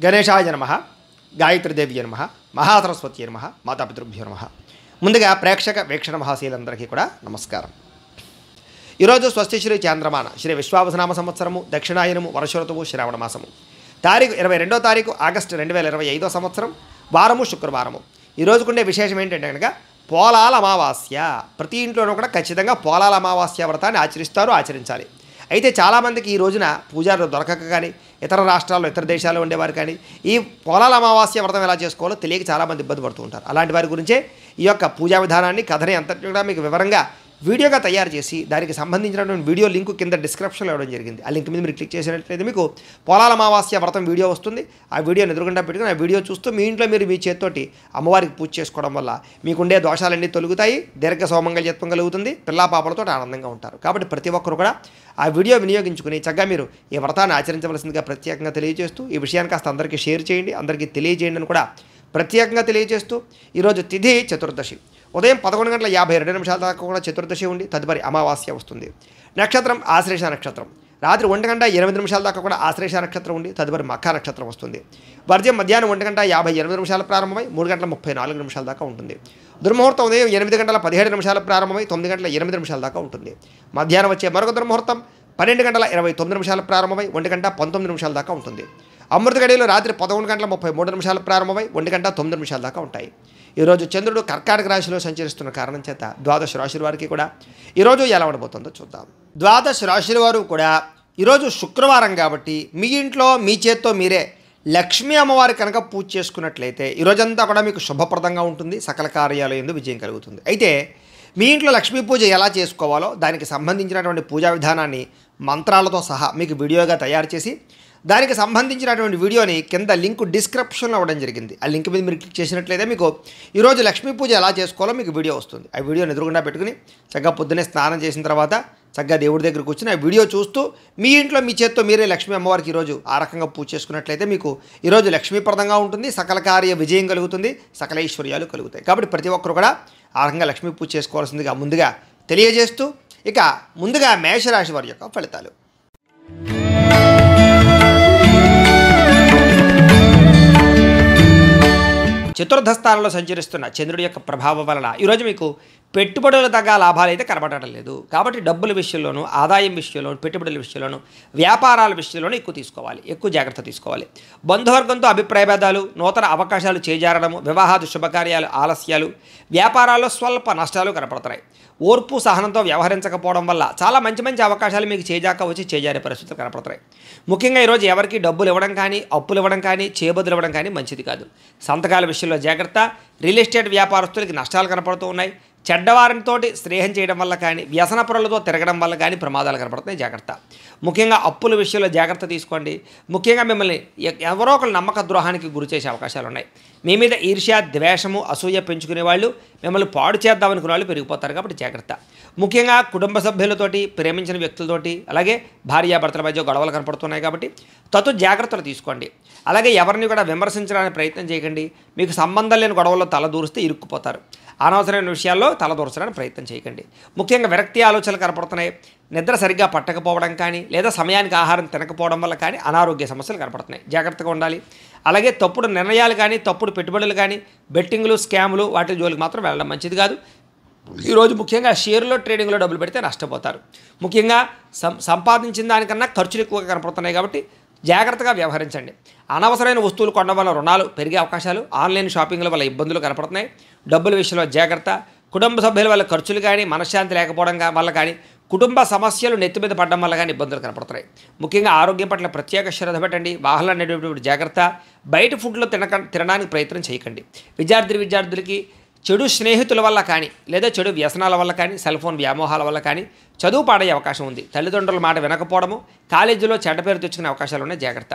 గణేశాయ నమః, గాయత్రీదేవి నమః, మహాసరస్వతి నమః, మాతాపితృభ్యో నమః. ముందుగా ప్రేక్షక వీక్షణ మహాశీలందరికీ కూడా నమస్కారం. ఈరోజు స్వస్తి శ్రీ చాంద్రమాన శ్రీ విశ్వావసనామ సంవత్సరము దక్షిణాయనము వర్ష ఋతువు శ్రావణ మాసము తారీఖు 22వ తారీఖు ఆగస్టు 2025 సంవత్సరం వారము శుక్రవారము. ఈరోజుకుండే విశేషం ఏంటంటే కనుక పోలాల అమావాస్య. ప్రతి ఇంట్లోనూ కూడా ఖచ్చితంగా పోలాల అమావాస్య వ్రతాన్ని ఆచరించాలి. అయితే చాలామందికి ఈ రోజున పూజారులు దొరకక కానీ ఇతర రాష్ట్రాల్లో ఇతర దేశాల్లో ఉండేవారు కానీ ఈ పోలాల అమావాస్య వ్రతం ఎలా చేసుకోవాలో తెలియక చాలామంది ఇబ్బంది పడుతూ ఉంటారు. అలాంటి వారి గురించే ఈ యొక్క పూజా విధానాన్ని కథని అంతటి కూడా మీకు వివరంగా వీడియోగా తయారు చేసి దానికి సంబంధించినటువంటి వీడియో లింక్ కింద డిస్క్రిప్షన్లో ఇవ్వడం జరిగింది. ఆ లింక్ మీద మీరు క్లిక్ చేసినట్లయితే మీకు పోలాల అమావాస్య వ్రతం వీడియో వస్తుంది. ఆ వీడియోని ఎదురుగుండా పెట్టుకుని ఆ వీడియో చూస్తూ మీ ఇంట్లో మీరు మీ చేతితోటి అమ్మవారికి పూజ చేసుకోవడం వల్ల మీకుండే దోషాలన్నీ తొలుగుతాయి, దీర్ఘ సౌమంగళ్యత్వం కలుగుతుంది, పిల్లా పాపలతో ఆనందంగా ఉంటారు. కాబట్టి ప్రతి ఒక్కరు కూడా ఆ వీడియో వినియోగించుకుని చక్కగా మీరు ఈ వ్రతాన్ని ఆచరించవలసిందిగా ప్రత్యేకంగా తెలియజేస్తూ ఈ విషయాన్ని కాస్త అందరికీ షేర్ చేయండి, అందరికీ తెలియజేయండి అని కూడా ప్రత్యేకంగా తెలియజేస్తూ ఈరోజు తిథి చతుర్దశి. ఉదయం 11:52 దాకా కూడా చతుర్దశి ఉండి తదుపరి అమావాస్య వస్తుంది. నక్షత్రం ఆశ్లేష నక్షత్రం. రాత్రి 1:08 దాకా కూడా ఆశ్లేష నక్షత్రం ఉండి తదుపరి మఖా నక్షత్రం వస్తుంది. వర్జ్యం మధ్యాహ్నం 1:58 ప్రారంభమై 3:34 దాకా ఉంటుంది. దుర్ముహూర్తం ఉదయం 8:17 ప్రారంభమై 9:8 దాకా ఉంటుంది. మధ్యాహ్నం వచ్చే మరొక దుర్ముహూర్తం 12:29 ప్రారంభమై 1:19 దాకా ఉంటుంది. అమృత గడియలు రాత్రి 11:33 ప్రారంభమై 1:09 దాకా ఉంటాయి. ఈరోజు చంద్రుడు కర్కాటక రాశిలో సంచరిస్తున్న కారణం చేత ద్వాదశ రాశుల వారికి కూడా ఈరోజు ఎలా ఉండబోతుందో చూద్దాం. ద్వాదశ రాశుల వారు కూడా ఈరోజు శుక్రవారం కాబట్టి మీ ఇంట్లో మీ చేత్తో మీరే లక్ష్మీ అమ్మవారి కనుక పూజ చేసుకున్నట్లయితే ఈరోజంతా కూడా మీకు శుభప్రదంగా ఉంటుంది, సకల కార్యాలు యందు విజయం కలుగుతుంది. అయితే మీ ఇంట్లో లక్ష్మీ పూజ ఎలా చేసుకోవాలో దానికి సంబంధించినటువంటి పూజా విధానాన్ని మంత్రాలతో సహా మీకు వీడియోగా తయారు చేసి దానికి సంబంధించినటువంటి వీడియోని కింద లింక్ డిస్క్రిప్షన్లో ఇవ్వడం జరిగింది. ఆ లింక్ మీద మీరు క్లిక్ చేసినట్లయితే మీకు ఈరోజు లక్ష్మీ పూజ ఎలా చేసుకోవాలో మీకు వీడియో వస్తుంది. ఆ వీడియోని ఎదురుగుండా పెట్టుకుని చక్కగా పొద్దున్నే స్నానం చేసిన తర్వాత చక్కగా దేవుడి దగ్గర కూర్చుని ఆ వీడియో చూస్తూ మీ ఇంట్లో మీ చేత్తో మీరే లక్ష్మీ అమ్మవారికి ఈరోజు ఆ రకంగా పూజ చేసుకున్నట్లయితే మీకు ఈరోజు లక్ష్మీప్రదంగా ఉంటుంది, సకల కార్య విజయం కలుగుతుంది, సకల ఐశ్వర్యాలు కలుగుతాయి. కాబట్టి ప్రతి ఒక్కరు కూడా ఆ రకంగా లక్ష్మీ పూజ చేసుకోవాల్సిందిగా ముందుగా తెలియజేస్తూ ఇక ముందుగా మేషరాశి వారి యొక్క ఫలితాలు. చతుర్థ స్థానంలో సంచరిస్తున్న చంద్రుడి యొక్క ప్రభావం వలన ఈరోజు మీకు పెట్టుబడులు తగ్గ లాభాలు అయితే కనబడటం లేదు. కాబట్టి డబ్బుల విషయంలోనూ, ఆదాయం విషయంలోనూ, పెట్టుబడుల విషయంలోనూ, వ్యాపారాల విషయంలోనూ ఎక్కువ జాగ్రత్త తీసుకోవాలి. బంధువర్గంతో అభిప్రాయ భేదాలు, నూతన అవకాశాలు చేజారడము, వివాహాది శుభకార్యాలు ఆలస్యాలు, వ్యాపారాల్లో స్వల్ప నష్టాలు కనపడుతున్నాయి. ఓర్పు సహనంతో వ్యవహరించకపోవడం వల్ల చాలా మంచి అవకాశాలు మీకు చేజారే పరిస్థితులు కనపడుతున్నాయి. ముఖ్యంగా ఈరోజు ఎవరికి డబ్బులు ఇవ్వడం కానీ, అప్పులు ఇవ్వడం కానీ, చేబదులు ఇవ్వడం కానీ మంచిది కాదు. సంతకాల విషయంలో జాగ్రత్త. రియల్ ఎస్టేట్ వ్యాపారస్తులకి నష్టాలు కనపడుతూ ఉన్నాయి. చెడ్డవారితో స్నేహం చేయడం వల్ల కానీ, వ్యసన పరులతో తిరగడం వల్ల కానీ ప్రమాదాలు కనపడుతున్నాయి. జాగ్రత్త. ముఖ్యంగా అప్పుల విషయంలో జాగ్రత్త తీసుకోండి. ముఖ్యంగా మిమ్మల్ని ఎవరో ఒకరు నమ్మక ద్రోహానికి గురి చేసే అవకాశాలు ఉన్నాయి. మీ మీద ఈర్ష్య, ద్వేషము, అసూయ పెంచుకునే వాళ్ళు, మిమ్మల్ని పాడు చేద్దామనుకునే వాళ్ళు పెరిగిపోతారు. కాబట్టి జాగ్రత్త. ముఖ్యంగా కుటుంబ సభ్యులతోటి, ప్రేమించిన వ్యక్తులతోటి, అలాగే భార్యాభర్తల మధ్య గొడవలు కనపడుతున్నాయి. కాబట్టి జాగ్రత్తలు తీసుకోండి. అలాగే ఎవరిని కూడా విమర్శించడానికి ప్రయత్నం చేయకండి. మీకు సంబంధం లేని గొడవల్లో తలదూరిస్తే ఇరుక్కుపోతారు. అనవసరమైన విషయాల్లో తలదూర్చడానికి ప్రయత్నం చేయకండి. ముఖ్యంగా విరక్తి ఆలోచనలు కనపడుతున్నాయి. నిద్ర సరిగ్గా పట్టకపోవడం కానీ, లేదా సమయానికి ఆహారం తినకపోవడం వల్ల కానీ అనారోగ్య సమస్యలు కనపడుతున్నాయి. జాగ్రత్తగా ఉండాలి. అలాగే తప్పుడు నిర్ణయాలు కానీ, తప్పుడు పెట్టుబడులు కానీ, బెట్టింగ్లు, స్కాములు వాటి జోలికి మాత్రం వెళ్ళడం మంచిది కాదు. ఈరోజు ముఖ్యంగా షేర్లో, ట్రేడింగ్లో డబ్బులు పెడితే నష్టపోతారు. ముఖ్యంగా సంపాదించిన దానికన్నా ఖర్చులు ఎక్కువగా కనపడుతున్నాయి. కాబట్టి జాగ్రత్తగా వ్యవహరించండి. అనవసరమైన వస్తువులు కొనడం వల్ల రుణాలు పెరిగే అవకాశాలు, ఆన్లైన్ షాపింగ్ల వల్ల ఇబ్బందులు కనపడుతున్నాయి. డబ్బుల విషయంలో జాగ్రత్త. కుటుంబ సభ్యుల వల్ల ఖర్చులు కానీ, మనశ్శాంతి లేకపోవడం వల్ల కానీ, కుటుంబ సమస్యలు నెత్తి మీద పడడం వల్ల కానీ ఇబ్బందులు కనపడుతున్నాయి. ముఖ్యంగా ఆరోగ్యం పట్ల ప్రత్యేక శ్రద్ధ పెట్టండి. వాహనాలు నడిపేటప్పుడు జాగ్రత్త. బయట ఫుడ్లో తినడానికి ప్రయత్నం చేయకండి. విద్యార్థులకి చెడు స్నేహితుల వల్ల కానీ, లేదా చెడు వ్యసనాల వల్ల కానీ, సెల్ ఫోన్ వ్యామోహాల వల్ల కానీ చదువు పాడయ్యే అవకాశం ఉంది. తల్లిదండ్రుల మాట వినకపోవడము, కాలేజీలో చెడ్డ పేరు తెచ్చుకునే అవకాశాలు ఉన్నాయి. జాగ్రత్త.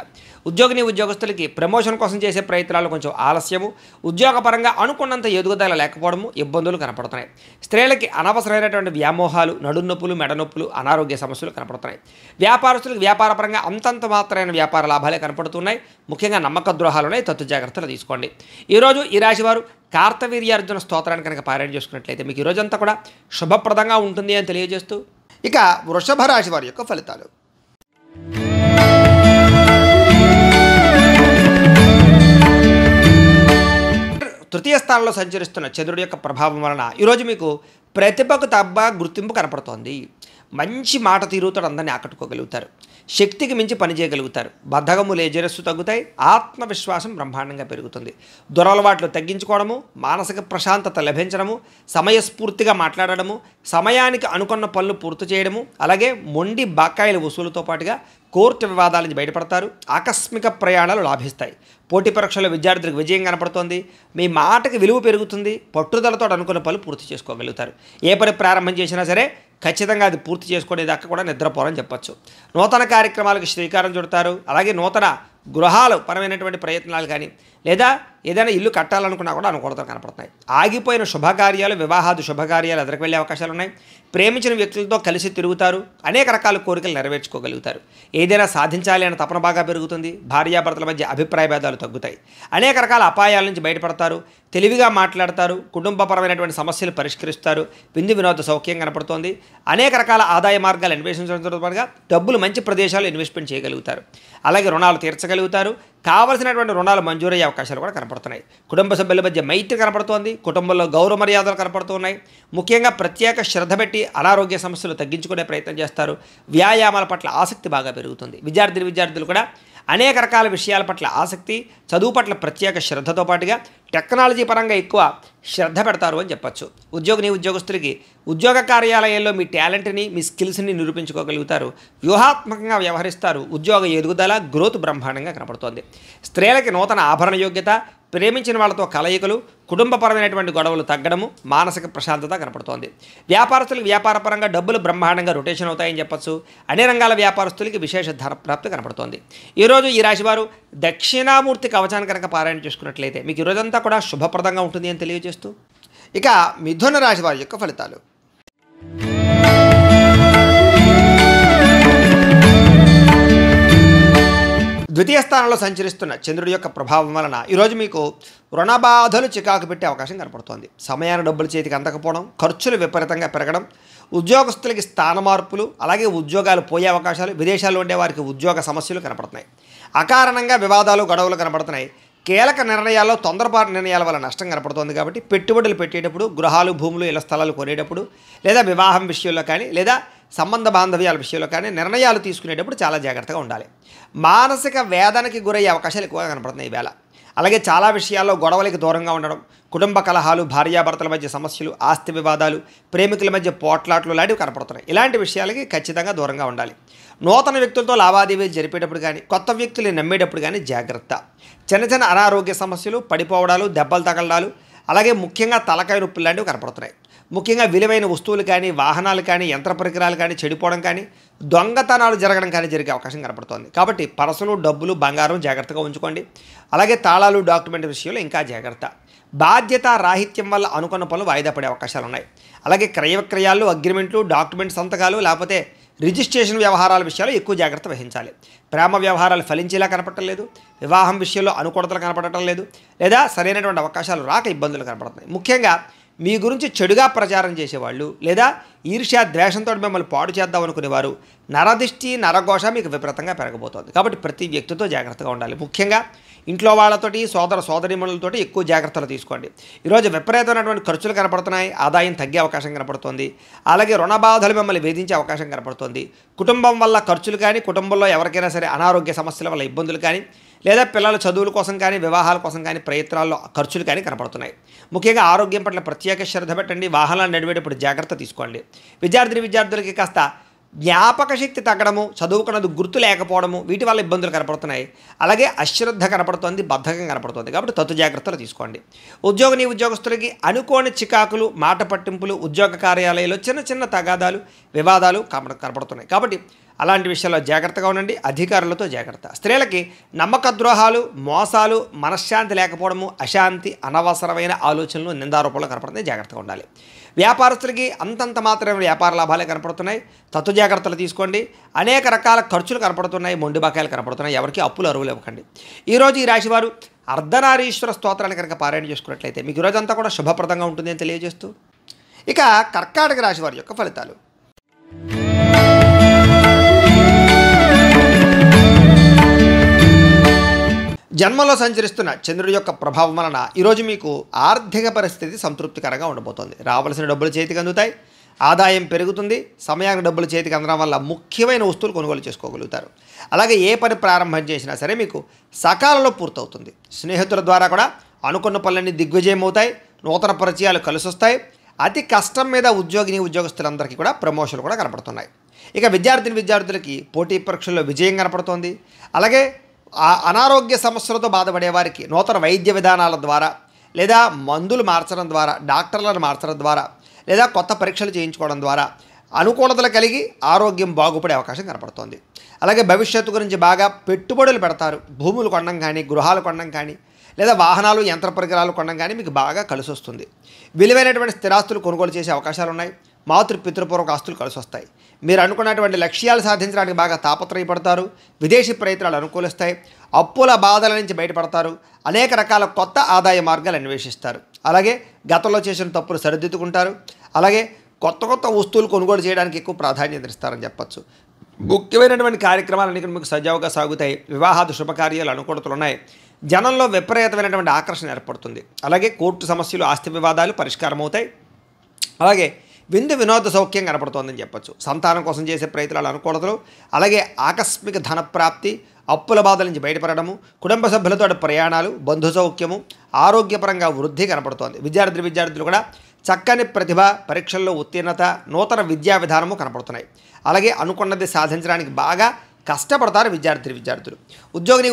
ఉద్యోగస్తులకి ప్రమోషన్ కోసం చేసే ప్రయత్నాలు కొంచెం ఆలస్యము, ఉద్యోగపరంగా అనుకున్నంత ఎదుగుదల లేకపోవడము, ఇబ్బందులు కనపడుతున్నాయి. స్త్రీలకి అనవసరమైనటువంటి వ్యామోహాలు, నడునొప్పులు, మెడనొప్పులు, అనారోగ్య సమస్యలు కనపడుతున్నాయి. వ్యాపారస్తులకు వ్యాపారపరంగా అంతంత మాత్రమైన వ్యాపార లాభాలే కనపడుతున్నాయి. ముఖ్యంగా నమ్మక ద్రోహాలు ఉన్నాయి. జాగ్రత్తలు తీసుకోండి. ఈరోజు ఈ రాశివారు కార్తవీర్యార్జున స్తోత్రాన్ని కనుక పారాయణ చేసుకున్నట్లయితే మీకు ఈరోజంతా కూడా శుభప్రదంగా ఉంటుంది అని తెలియజేస్తూ ఇక వృషభ రాశి వారి యొక్క ఫలితాలు. స్థానంలో సంచరిస్తున్న చంద్రుడి యొక్క ప్రభావం వలన ఈరోజు మీకు ప్రతిభకు తగ్గ గుర్తింపు కనపడుతోంది. మంచి మాట తీరుతో అందరినీ ఆకట్టుకోగలుగుతారు. శక్తికి మించి పనిచేయగలుగుతారు. బద్ధకము లేజరస్సు తగ్గుతాయి. ఆత్మవిశ్వాసం బ్రహ్మాండంగా పెరుగుతుంది. దురలవాట్లు తగ్గించుకోవడము, మానసిక ప్రశాంతత లభించడము, సమయస్ఫూర్తిగా మాట్లాడడము, సమయానికి అనుకున్న పనులు పూర్తి చేయడము, అలాగే మొండి బకాయిల వసూలుతో పాటుగా కోర్టు వివాదాల నుంచి బయటపడతారు. ఆకస్మిక ప్రయాణాలు లాభిస్తాయి. పోటీ పరీక్షల విద్యార్థులకు విజయం కనపడుతోంది. మీ మాటకి విలువ పెరుగుతుంది. పట్టుదలతో అనుకున్న పనులు పూర్తి చేసుకోగలుగుతారు. ఏ పని ప్రారంభం చేసినా సరే ఖచ్చితంగా అది పూర్తి చేసుకునేదాకా కూడా నిద్రపోరని చెప్పచ్చు. నూతన కార్యక్రమాలకు శ్రీకారం చుడతారు. అలాగే నూతన గృహాలు పరమైనటువంటి ప్రయత్నాలు కానీ లేదా ఏదైనా ఇల్లు కట్టాలనుకున్నా కూడా అనుకూలతలు కనపడుతున్నాయి. ఆగిపోయిన శుభకార్యాలు, వివాహాది శుభకార్యాలు ఎదురుకు వెళ్ళే అవకాశాలు ఉన్నాయి. ప్రేమించిన వ్యక్తులతో కలిసి తిరుగుతారు. అనేక రకాల కోరికలు నెరవేర్చుకోగలుగుతారు. ఏదైనా సాధించాలి అనే తపన బాగా పెరుగుతుంది. భార్యాభర్తల మధ్య అభిప్రాయ భేదాలు తగ్గుతాయి. అనేక రకాల అపాయాల నుంచి బయటపడతారు. తెలివిగా మాట్లాడతారు. కుటుంబపరమైనటువంటి సమస్యలు పరిష్కరిస్తారు. విందు వినోద సౌఖ్యం కనపడుతోంది. అనేక రకాల ఆదాయ మార్గాలు అన్వేషించడంతో పాటుగా డబ్బులు మంచి ప్రదేశాలు ఇన్వెస్ట్మెంట్ చేయగలుగుతారు. అలాగే రుణాలు తీర్చగలుగుతారు. కావలసినటువంటి రుణాలు మంజూరయ్యే అవకాశాలు కూడా కనపడుతున్నాయి. కుటుంబ సభ్యుల మధ్య మైత్రి కనపడుతోంది. కుటుంబంలో గౌరవ మర్యాదలు కనపడుతున్నాయి. ముఖ్యంగా ప్రత్యేక శ్రద్ధ పెట్టి అనారోగ్య సమస్యలు తగ్గించుకునే ప్రయత్నం చేస్తారు. వ్యాయామాల పట్ల ఆసక్తి బాగా పెరుగుతుంది. విద్యార్థులు కూడా అనేక రకాల విషయాల పట్ల ఆసక్తి, చదువు పట్ల ప్రత్యేక శ్రద్ధతో పాటుగా టెక్నాలజీ పరంగా ఎక్కువ శ్రద్ధ పెడతారు అని చెప్పచ్చు. ఉద్యోగస్తులకి ఉద్యోగ కార్యాలయాల్లో మీ టాలెంట్ని, మీ స్కిల్స్ని నిరూపించుకోగలుగుతారు. వ్యూహాత్మకంగా వ్యవహరిస్తారు. ఉద్యోగ ఎదుగుదల, గ్రోత్ బ్రహ్మాండంగా కనపడుతోంది. స్త్రీలకి నూతన ఆభరణ యోగ్యత, ప్రేమించిన వాళ్ళతో కలయికలు, కుటుంబపరమైనటువంటి గొడవలు తగ్గడము, మానసిక ప్రశాంతత కనపడుతోంది. వ్యాపారస్తులకు వ్యాపారపరంగా డబ్బులు బ్రహ్మాండంగా రొటేషన్ అవుతాయని చెప్పచ్చు. అన్ని రంగాల వ్యాపారస్తులకి విశేష ధన ప్రాప్తి కనపడుతోంది. ఈరోజు ఈ రాశివారు దక్షిణామూర్తి కవచాన్ని కనుక పారాయణ చేసుకున్నట్లయితే మీకు ఈరోజంతా కూడా శుభప్రదంగా ఉంటుంది అని తెలియజేస్తూ ఇక మిథున రాశి వారి యొక్క ఫలితాలు. ద్వితీయ స్థానంలో సంచరిస్తున్న చంద్రుడి యొక్క ప్రభావం వలన ఈరోజు మీకు రుణబాధలు చికాకు పెట్టే అవకాశం కనపడుతోంది. సమయాన్ని డబ్బులు చేతికి అందకపోవడం, ఖర్చులు విపరీతంగా పెరగడం, ఉద్యోగస్తులకి స్థాన మార్పులు, అలాగే ఉద్యోగాలు పోయే అవకాశాలు, విదేశాల్లో ఉండే వారికి ఉద్యోగ సమస్యలు కనపడుతున్నాయి. అకారణంగా వివాదాలు, గొడవలు కనపడుతున్నాయి. కీలక నిర్ణయాల్లో తొందరపాటు నిర్ణయాల వల్ల నష్టం కనపడుతోంది. కాబట్టి పెట్టుబడులు పెట్టేటప్పుడు, గృహాలు, భూములు, ఇళ్ల స్థలాలు కొనేటప్పుడు, లేదా వివాహం విషయంలో కానీ లేదా సంబంధ బాంధవ్యాల విషయంలో కానీ నిర్ణయాలు తీసుకునేటప్పుడు చాలా జాగ్రత్తగా ఉండాలి. మానసిక వేదనకి గురయ్యే అవకాశాలు ఎక్కువగా కనపడుతున్నాయి ఈవేళ. అలాగే చాలా విషయాల్లో గొడవలకి దూరంగా ఉండడం, కుటుంబ కలహాలు, భార్యాభర్తల మధ్య సమస్యలు, ఆస్తి వివాదాలు, ప్రేమికుల మధ్య పోట్లాట్లు లాంటివి కనపడుతున్నాయి. ఇలాంటి విషయాలకి ఖచ్చితంగా దూరంగా ఉండాలి. నూతన వ్యక్తులతో లావాదేవీలు జరిపేటప్పుడు కానీ, కొత్త వ్యక్తులు నమ్మేటప్పుడు కానీ జాగ్రత్త. చిన్న చిన్న అనారోగ్య సమస్యలు, పడిపోవడాలు, దెబ్బలు తగలడాలు, అలాగే ముఖ్యంగా తలకాయ నొప్పులు లాంటివి కనపడుతున్నాయి. ముఖ్యంగా విలువైన వస్తువులు కానీ, వాహనాలు కానీ, యంత్ర పరికరాలు కానీ చెడిపోవడం కానీ, దొంగతనాలు జరగడం కానీ జరిగే అవకాశం కనపడుతోంది. కాబట్టి పర్సులు, డబ్బులు, బంగారం జాగ్రత్తగా ఉంచుకోండి. అలాగే తాళాలు, డాక్యుమెంట్ విషయంలో ఇంకా జాగ్రత్త. బాధ్యత రాహిత్యం వల్ల అనుకున్న పనులు వాయిదా పడే అవకాశాలు ఉన్నాయి. అలాగే క్రయ విక్రయాలు, అగ్రిమెంట్లు, డాక్యుమెంట్ సంతకాలు, లేకపోతే రిజిస్ట్రేషన్ వ్యవహారాల విషయాల్లో ఎక్కువ జాగ్రత్త వహించాలి. ప్రేమ వ్యవహారాలు ఫలించేలా కనపడటం లేదు. వివాహం విషయంలో అనుకూలతలు కనపడటం లేదు. లేదా సరైనటువంటి అవకాశాలు రాక ఇబ్బందులు కనపడుతున్నాయి. ముఖ్యంగా మీ గురించి చెడుగా ప్రచారం చేసేవాళ్ళు లేదా ఈర్ష్య, ద్వేషంతో మిమ్మల్ని పాడు చేద్దాం అనుకునేవారు, నరదిష్టి, నరఘోష మీకు విపరీతంగా పెరగబోతోంది. కాబట్టి ప్రతి వ్యక్తితో జాగ్రత్తగా ఉండాలి. ముఖ్యంగా ఇంట్లో వాళ్ళతోటి, సోదరీమణులతోటి ఎక్కువ జాగ్రత్తలు తీసుకోండి. ఈరోజు విపరీతమైనటువంటి ఖర్చులు కనపడుతున్నాయి. ఆదాయం తగ్గే అవకాశం కనపడుతోంది. అలాగే రుణ బాధలు మిమ్మల్ని వేధించే అవకాశం కనపడుతోంది. కుటుంబం వల్ల ఖర్చులు కానీ, కుటుంబంలో ఎవరికైనా సరే అనారోగ్య సమస్యల వల్ల ఇబ్బందులు కానీ, లేదా పిల్లల చదువుల కోసం కానీ, వివాహాల కోసం కానీ ప్రయత్నాల్లో ఖర్చులు కానీ కనపడుతున్నాయి. ముఖ్యంగా ఆరోగ్యం పట్ల ప్రత్యేక శ్రద్ధ పెట్టండి. వాహనాలు నడిపేటప్పుడు జాగ్రత్త తీసుకోండి. విద్యార్థులకి కాస్త జ్ఞాపక శక్తి తగ్గడము, చదువుకున్నది గుర్తు లేకపోవడము, వీటి వల్ల ఇబ్బందులు కనపడుతున్నాయి. అలాగే అశ్రద్ధ కనపడుతోంది, బద్ధకం కనపడుతుంది. కాబట్టి తత్తు జాగ్రత్తలు తీసుకోండి. ఉద్యోగస్తులకి అనుకోని చికాకులు, మాట పట్టింపులు, ఉద్యోగ కార్యాలయాల్లో చిన్న చిన్న తగాదాలు, వివాదాలు కనపడుతున్నాయి. కాబట్టి అలాంటి విషయాల్లో జాగ్రత్తగా ఉండండి. అధికారులతో జాగ్రత్త. స్త్రీలకి నమ్మక ద్రోహాలు, మోసాలు, మనశ్శాంతి లేకపోవడము, అశాంతి, అనవసరమైన ఆలోచనలు, నిందారూపంలో కనపడుతున్నాయి. జాగ్రత్తగా ఉండాలి. వ్యాపారస్తులకి అంతంత మాత్రమే వ్యాపార లాభాలే కనపడుతున్నాయి. తత్తు జాగ్రత్తలు తీసుకోండి. అనేక రకాల ఖర్చులు కనపడుతున్నాయి. మొండి బకాయిలు కనపడుతున్నాయి. ఎవరికి అప్పులు అరువులు ఇవ్వకండి. ఈరోజు ఈ రాశివారు అర్ధనారీశ్వర స్తోత్రాన్ని కనుక పారాయణ చేసుకున్నట్లయితే మీకు ఈరోజంతా కూడా శుభప్రదంగా ఉంటుంది అని తెలియజేస్తూ ఇక కర్కాటక రాశి వారి యొక్క ఫలితాలు. జన్మలో సంచరిస్తున్న చంద్రుడి యొక్క ప్రభావం వలన ఈరోజు మీకు ఆర్థిక పరిస్థితి సంతృప్తికరంగా ఉండబోతోంది. రావాల్సిన డబ్బులు చేతికి అందుతాయి, ఆదాయం పెరుగుతుంది, సమయానికి డబ్బులు చేతికి అందడం వల్ల ముఖ్యమైన వస్తువులు కొనుగోలు చేసుకోగలుగుతారు. అలాగే ఏ పని ప్రారంభం చేసినా సరే మీకు సకాలంలో పూర్తవుతుంది. స్నేహితుల ద్వారా కూడా అనుకున్న పనులన్నీ దిగ్విజయం అవుతాయి, నూతన పరిచయాలు కలిసి వస్తాయి. అతి కష్టం మీద ఉద్యోగస్తులందరికీ కూడా ప్రమోషన్లు కూడా కనపడుతున్నాయి. ఇక విద్యార్థులకి పోటీ పరీక్షల్లో విజయం కనపడుతోంది. అలాగే అనారోగ్య సమస్యలతో బాధపడే వారికి నూతన వైద్య విధానాల ద్వారా లేదా మందులు మార్చడం ద్వారా, డాక్టర్లను మార్చడం ద్వారా లేదా కొత్త పరీక్షలు చేయించుకోవడం ద్వారా అనుకూలతలు కలిగి ఆరోగ్యం బాగుపడే అవకాశం కనపడుతోంది. అలాగే భవిష్యత్తు గురించి బాగా పెట్టుబడులు పెడతారు. భూములు కొనడం కానీ, గృహాలు కొనడం కానీ లేదా వాహనాలు, యంత్ర పరికరాలు కొనడం కానీ మీకు బాగా కలిసి వస్తుంది. విలువైనటువంటి స్థిరాస్తులు కొనుగోలు చేసే అవకాశాలు ఉన్నాయి. పితృపూర్వక ఆస్తులు కలిసి వస్తాయి. మీరు అనుకున్నటువంటి లక్ష్యాలు సాధించడానికి బాగా తాపత్రయపడతారు. విదేశీ ప్రయత్నాలు అనుకూలిస్తాయి. అప్పుల బాధల నుంచి బయటపడతారు. అనేక రకాల కొత్త ఆదాయ మార్గాలు అన్వేషిస్తారు. అలాగే గతంలో చేసిన తప్పులు సరిదిద్దుకుంటారు. అలాగే కొత్త వస్తువులు కొనుగోలు చేయడానికి ఎక్కువ ప్రాధాన్యత ఇస్తారని చెప్పచ్చు. ముఖ్యమైనటువంటి కార్యక్రమాలన్నీ మీకు సజావుగా సాగుతాయి. వివాహాది శుభకార్యాలు అనుకూలతలు ఉన్నాయి. జనంలో విపరీతమైనటువంటి ఆకర్షణ ఏర్పడుతుంది. అలాగే కోర్టు సమస్యలు, ఆస్తి వివాదాలు పరిష్కారం అవుతాయి. అలాగే వినోద సౌఖ్యం కనపడుతోందని చెప్పచ్చు. సంతానం కోసం చేసే ప్రయత్నాలు అనుకూలతలు, అలాగే ఆకస్మిక ధనప్రాప్తి, అప్పుల బాధల నుంచి బయటపడము, కుటుంబ సభ్యులతో ప్రయాణాలు, బంధు సౌఖ్యము, ఆరోగ్యపరంగా వృద్ధి కనపడుతోంది. విద్యార్థులు కూడా చక్కని ప్రతిభ, పరీక్షల్లో ఉత్తీర్ణత, నూతన విద్యా విధానము కనపడుతున్నాయి. అలాగే అనుకున్నది సాధించడానికి బాగా కష్టపడతారు విద్యార్థులు.